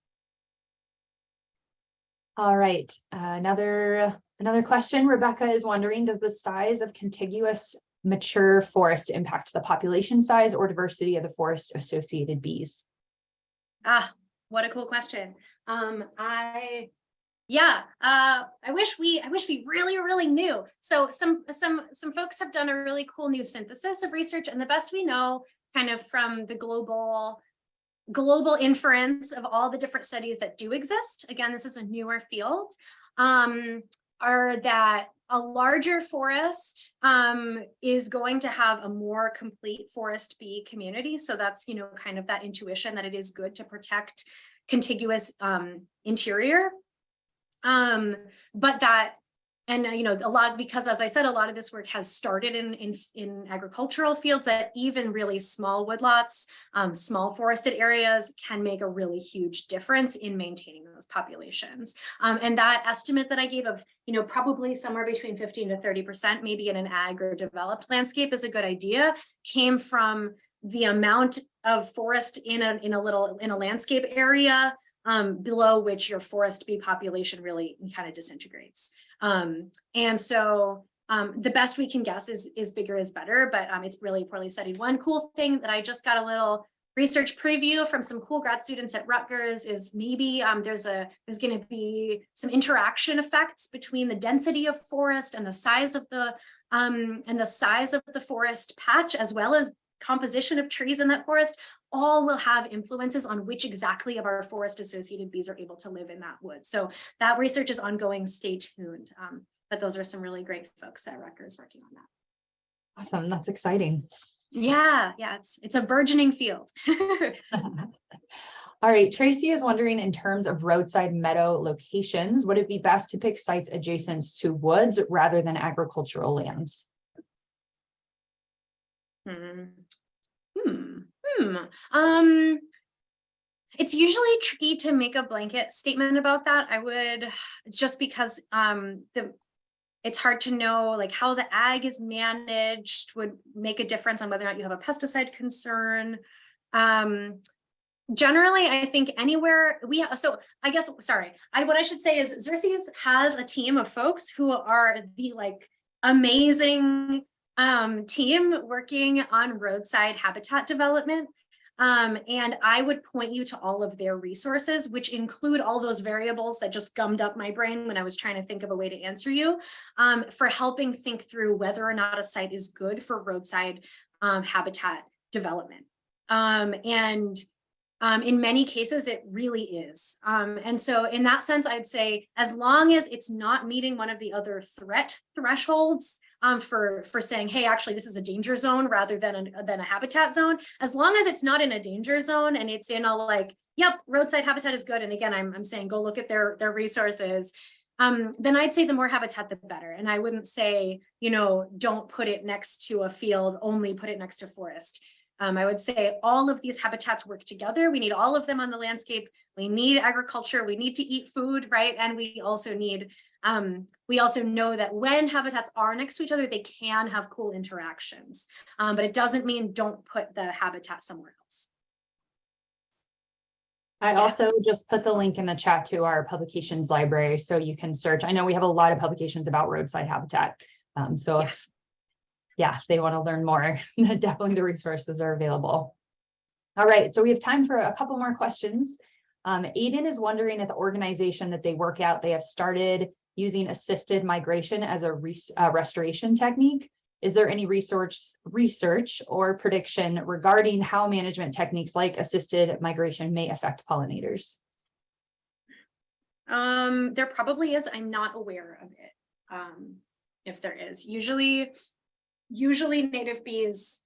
S2: All right, another question. Rebecca is wondering, does the size of contiguous mature forest impact the population size or diversity of the forest associated bees?
S1: What a cool question. I wish we really knew. So some folks have done a really cool new synthesis of research, and the best we know, kind of from the global inference of all the different studies that do exist, again, this is a newer field, are that a larger forest is going to have a more complete forest bee community. So that's, kind of that intuition that it is good to protect contiguous interior. But that, and a lot, because as I said, a lot of this work has started in agricultural fields, that even really small woodlots, small forested areas can make a really huge difference in maintaining those populations. And that estimate that I gave of, probably somewhere between 15 to 30%, maybe in an ag or developed landscape is a good idea, came from the amount of forest in a landscape area below which your forest bee population really kind of disintegrates. And so the best we can guess is bigger is better, but it's really poorly studied. One cool thing that I just got a little research preview from some cool grad students at Rutgers is maybe there's going to be some interaction effects between the density of forest and the size of the forest patch, as well as composition of trees in that forest, all will have influences on which exactly of our forest associated bees are able to live in that wood. So that research is ongoing, stay tuned. But those are some really great folks at Rutgers working on that.
S2: Awesome, that's exciting.
S1: Yeah, it's a burgeoning field.
S2: All right, Tracy is wondering, in terms of roadside meadow locations, would it be best to pick sites adjacent to woods rather than agricultural lands?
S1: It's usually tricky to make a blanket statement about that. It's just because it's hard to know like how the ag is managed would make a difference on whether or not you have a pesticide concern. Generally, I think anywhere what I should say is Xerces has a team of folks who are the like amazing team working on roadside habitat development. And I would point you to all of their resources, which include all those variables that just gummed up my brain when I was trying to think of a way to answer you, for helping think through whether or not a site is good for roadside habitat development. In many cases, it really is. And so in that sense, I'd say as long as it's not meeting one of the other threat thresholds for saying, hey, actually, this is a danger zone rather than a habitat zone, as long as it's not in a danger zone and it's in a like, yep, roadside habitat is good. And again, I'm saying go look at their resources. Then I'd say the more habitat, the better. And I wouldn't say, don't put it next to a field, only put it next to forest. I would say all of these habitats work together. We need all of them on the landscape. We need agriculture. We need to eat food, right? And we also know that when habitats are next to each other, they can have cool interactions. But it doesn't mean don't put the habitat somewhere else.
S2: I also just put the link in the chat to our publications library so you can search. I know we have a lot of publications about roadside habitat. If they want to learn more, definitely the resources are available. All right, so we have time for a couple more questions. Aiden is wondering, at the organization that they work at, they have started using assisted migration as a restoration technique. Is there any research or prediction regarding how management techniques like assisted migration may affect pollinators?
S1: There probably is. I'm not aware of it. If there is, usually native bees,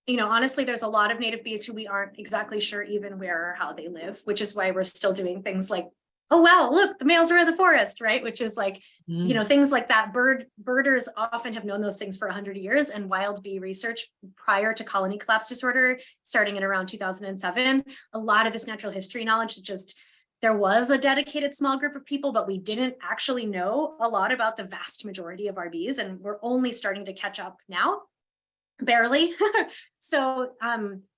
S1: honestly, there's a lot of native bees who we aren't exactly sure even where or how they live, which is why we're still doing things like, oh, wow, look, the males are in the forest, right? Which is like, things like that. Birders often have known those things for 100 years, and wild bee research prior to colony collapse disorder, starting in around 2007, a lot of this natural history knowledge there was a dedicated small group of people, but we didn't actually know a lot about the vast majority of our bees, and we're only starting to catch up now, barely. So,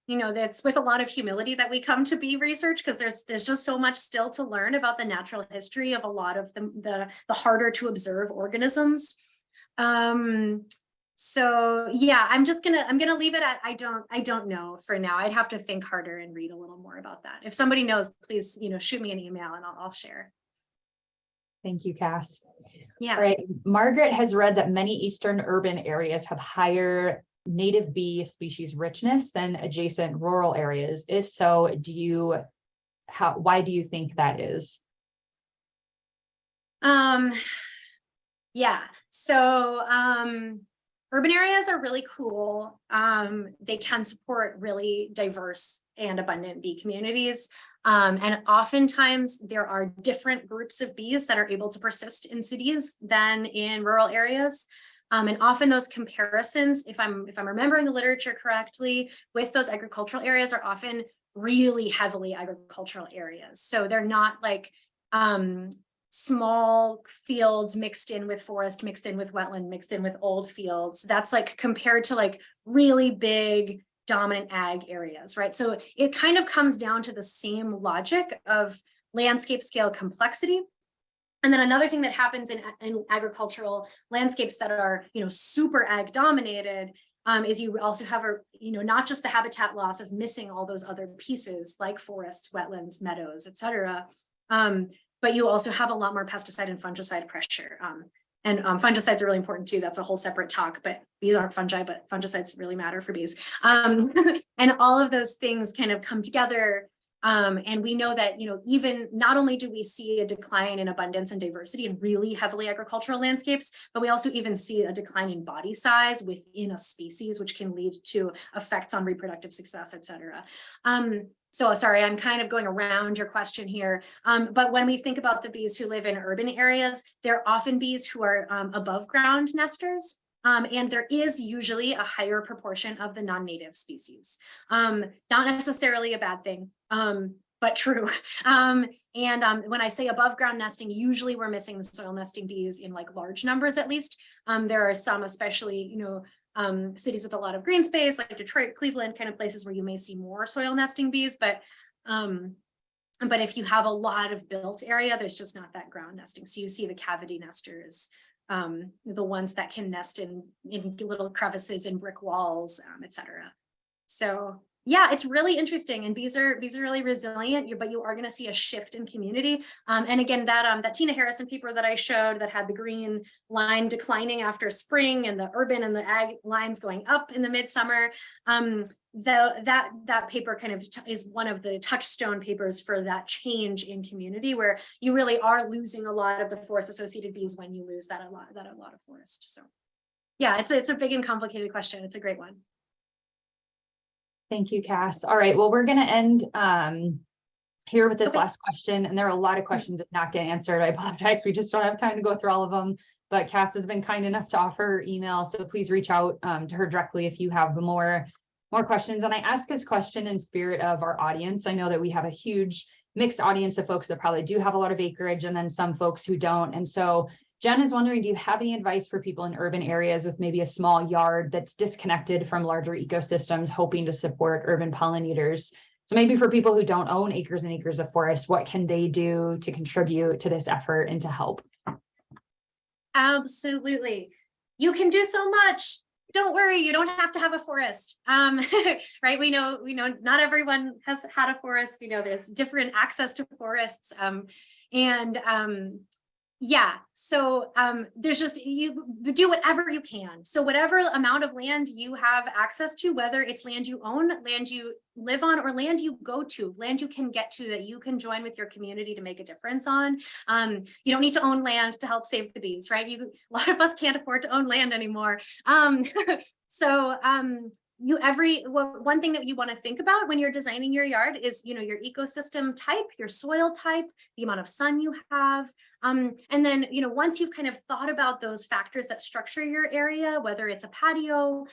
S1: that's with a lot of humility that we come to bee research, because there's just so much still to learn about the natural history of a lot of the harder to observe organisms. So yeah, I'm gonna leave it at I don't know for now. I'd have to think harder and read a little more about that. If somebody knows, please, shoot me an email and I'll share.
S2: Thank you, Kass.
S1: Yeah.
S2: All right. Margaret has read that many eastern urban areas have higher native bee species richness than adjacent rural areas. If so, why do you think that is?
S1: Yeah. So urban areas are really cool. They can support really diverse and abundant bee communities. And oftentimes there are different groups of bees that are able to persist in cities than in rural areas. And often those comparisons, if I'm remembering the literature correctly, with those agricultural areas are often really heavily agricultural areas. So they're not like small fields mixed in with forest, mixed in with wetland, mixed in with old fields. That's like compared to like really big dominant ag areas, right? So it kind of comes down to the same logic of landscape scale complexity. And then another thing that happens in agricultural landscapes that are, super ag dominated is you also have not just the habitat loss of missing all those other pieces like forests, wetlands, meadows, et cetera, but you also have a lot more pesticide and fungicide pressure. And fungicides are really important too. That's a whole separate talk, but bees aren't fungi, but fungicides really matter for bees. And all of those things kind of come together. And we know that, even not only do we see a decline in abundance and diversity in really heavily agricultural landscapes, but we also even see a decline in body size within a species, which can lead to effects on reproductive success, et cetera. So sorry, I'm kind of going around your question here. But when we think about the bees who live in urban areas, they're often bees who are above ground nesters. And there is usually a higher proportion of the non-native species. Not necessarily a bad thing, but true. And when I say above ground nesting, usually we're missing the soil nesting bees in like large numbers at least. There are some, especially, cities with a lot of green space like Detroit, Cleveland, kind of places where you may see more soil nesting bees, but if you have a lot of built area, there's just not that ground nesting. So you see the cavity nesters, the ones that can nest in little crevices in brick walls, et cetera. So yeah, it's really interesting, and bees are really resilient, but you are going to see a shift in community. And again, that Tina Harrison paper that I showed that had the green line declining after spring and the urban and the ag lines going up in the midsummer. That paper kind of is one of the touchstone papers for that change in community, where you really are losing a lot of the forest associated bees when you lose that a lot of forest. So yeah, it's a big and complicated question. It's a great one.
S2: Thank you, Kass. All right, well, we're going to end here with this last question, and there are a lot of questions that not get answered. I apologize. We just don't have time to go through all of them, but Kass has been kind enough to offer her email, so please reach out to her directly if you have more questions. And I ask this question in spirit of our audience. I know that we have a huge mixed audience of folks that probably do have a lot of acreage, and then some folks who don't. And so Jen is wondering, do you have any advice for people in urban areas with maybe a small yard that's disconnected from larger ecosystems, hoping to support urban pollinators? So maybe for people who don't own acres and acres of forest, what can they do to contribute to this effort and to help?
S1: Absolutely. You can do so much. Don't worry, you don't have to have a forest. Right? We know not everyone has had a forest. We know there's different access to forests. Yeah, so there's just, you do whatever you can. So whatever amount of land you have access to, whether it's land you own, land you live on, or land you go to, land you can get to that you can join with your community to make a difference on. You don't need to own land to help save the bees, right? A lot of us can't afford to own land anymore. One thing that you want to think about when you're designing your yard is, your ecosystem type, your soil type, the amount of sun you have. And then, once you've kind of thought about those factors that structure your area, whether it's a patio,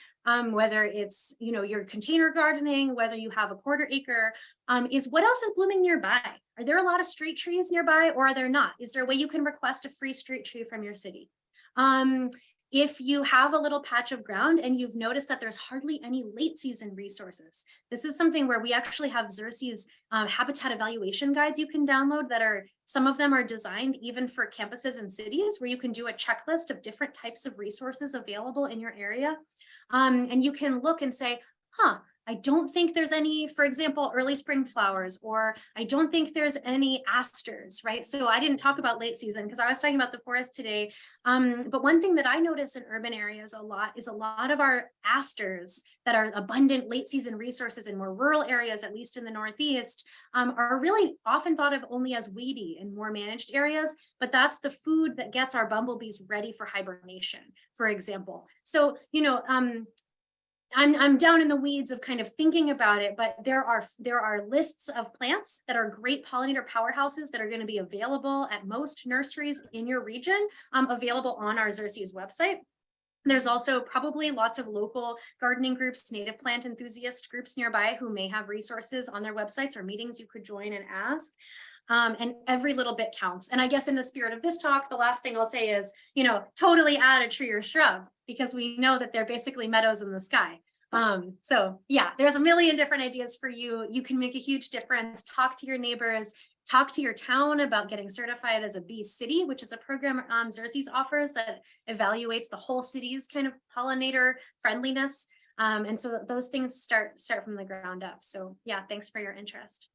S1: whether it's, your container gardening, whether you have a quarter acre, is what else is blooming nearby? Are there a lot of street trees nearby, or are there not? Is there a way you can request a free street tree from your city? If you have a little patch of ground and you've noticed that there's hardly any late season resources, this is something where we actually have Xerces habitat evaluation guides you can download some of them are designed even for campuses and cities, where you can do a checklist of different types of resources available in your area. And you can look and say, I don't think there's any, for example, early spring flowers, or I don't think there's any asters, right? So I didn't talk about late season because I was talking about the forest today. But one thing that I notice in urban areas a lot is a lot of our asters that are abundant late season resources in more rural areas, at least in the Northeast, are really often thought of only as weedy in more managed areas, but that's the food that gets our bumblebees ready for hibernation, for example. So, I'm down in the weeds of kind of thinking about it, but there are lists of plants that are great pollinator powerhouses that are going to be available at most nurseries in your region, available on our Xerces website. There's also probably lots of local gardening groups, native plant enthusiast groups nearby who may have resources on their websites or meetings you could join and ask. And every little bit counts. And I guess in the spirit of this talk, the last thing I'll say is, totally add a tree or shrub, because we know that they're basically meadows in the sky. So yeah, there's a million different ideas for you. You can make a huge difference. Talk to your neighbors, talk to your town about getting certified as a bee city, which is a program Xerces offers that evaluates the whole city's kind of pollinator friendliness. And so those things start from the ground up. So yeah, thanks for your interest.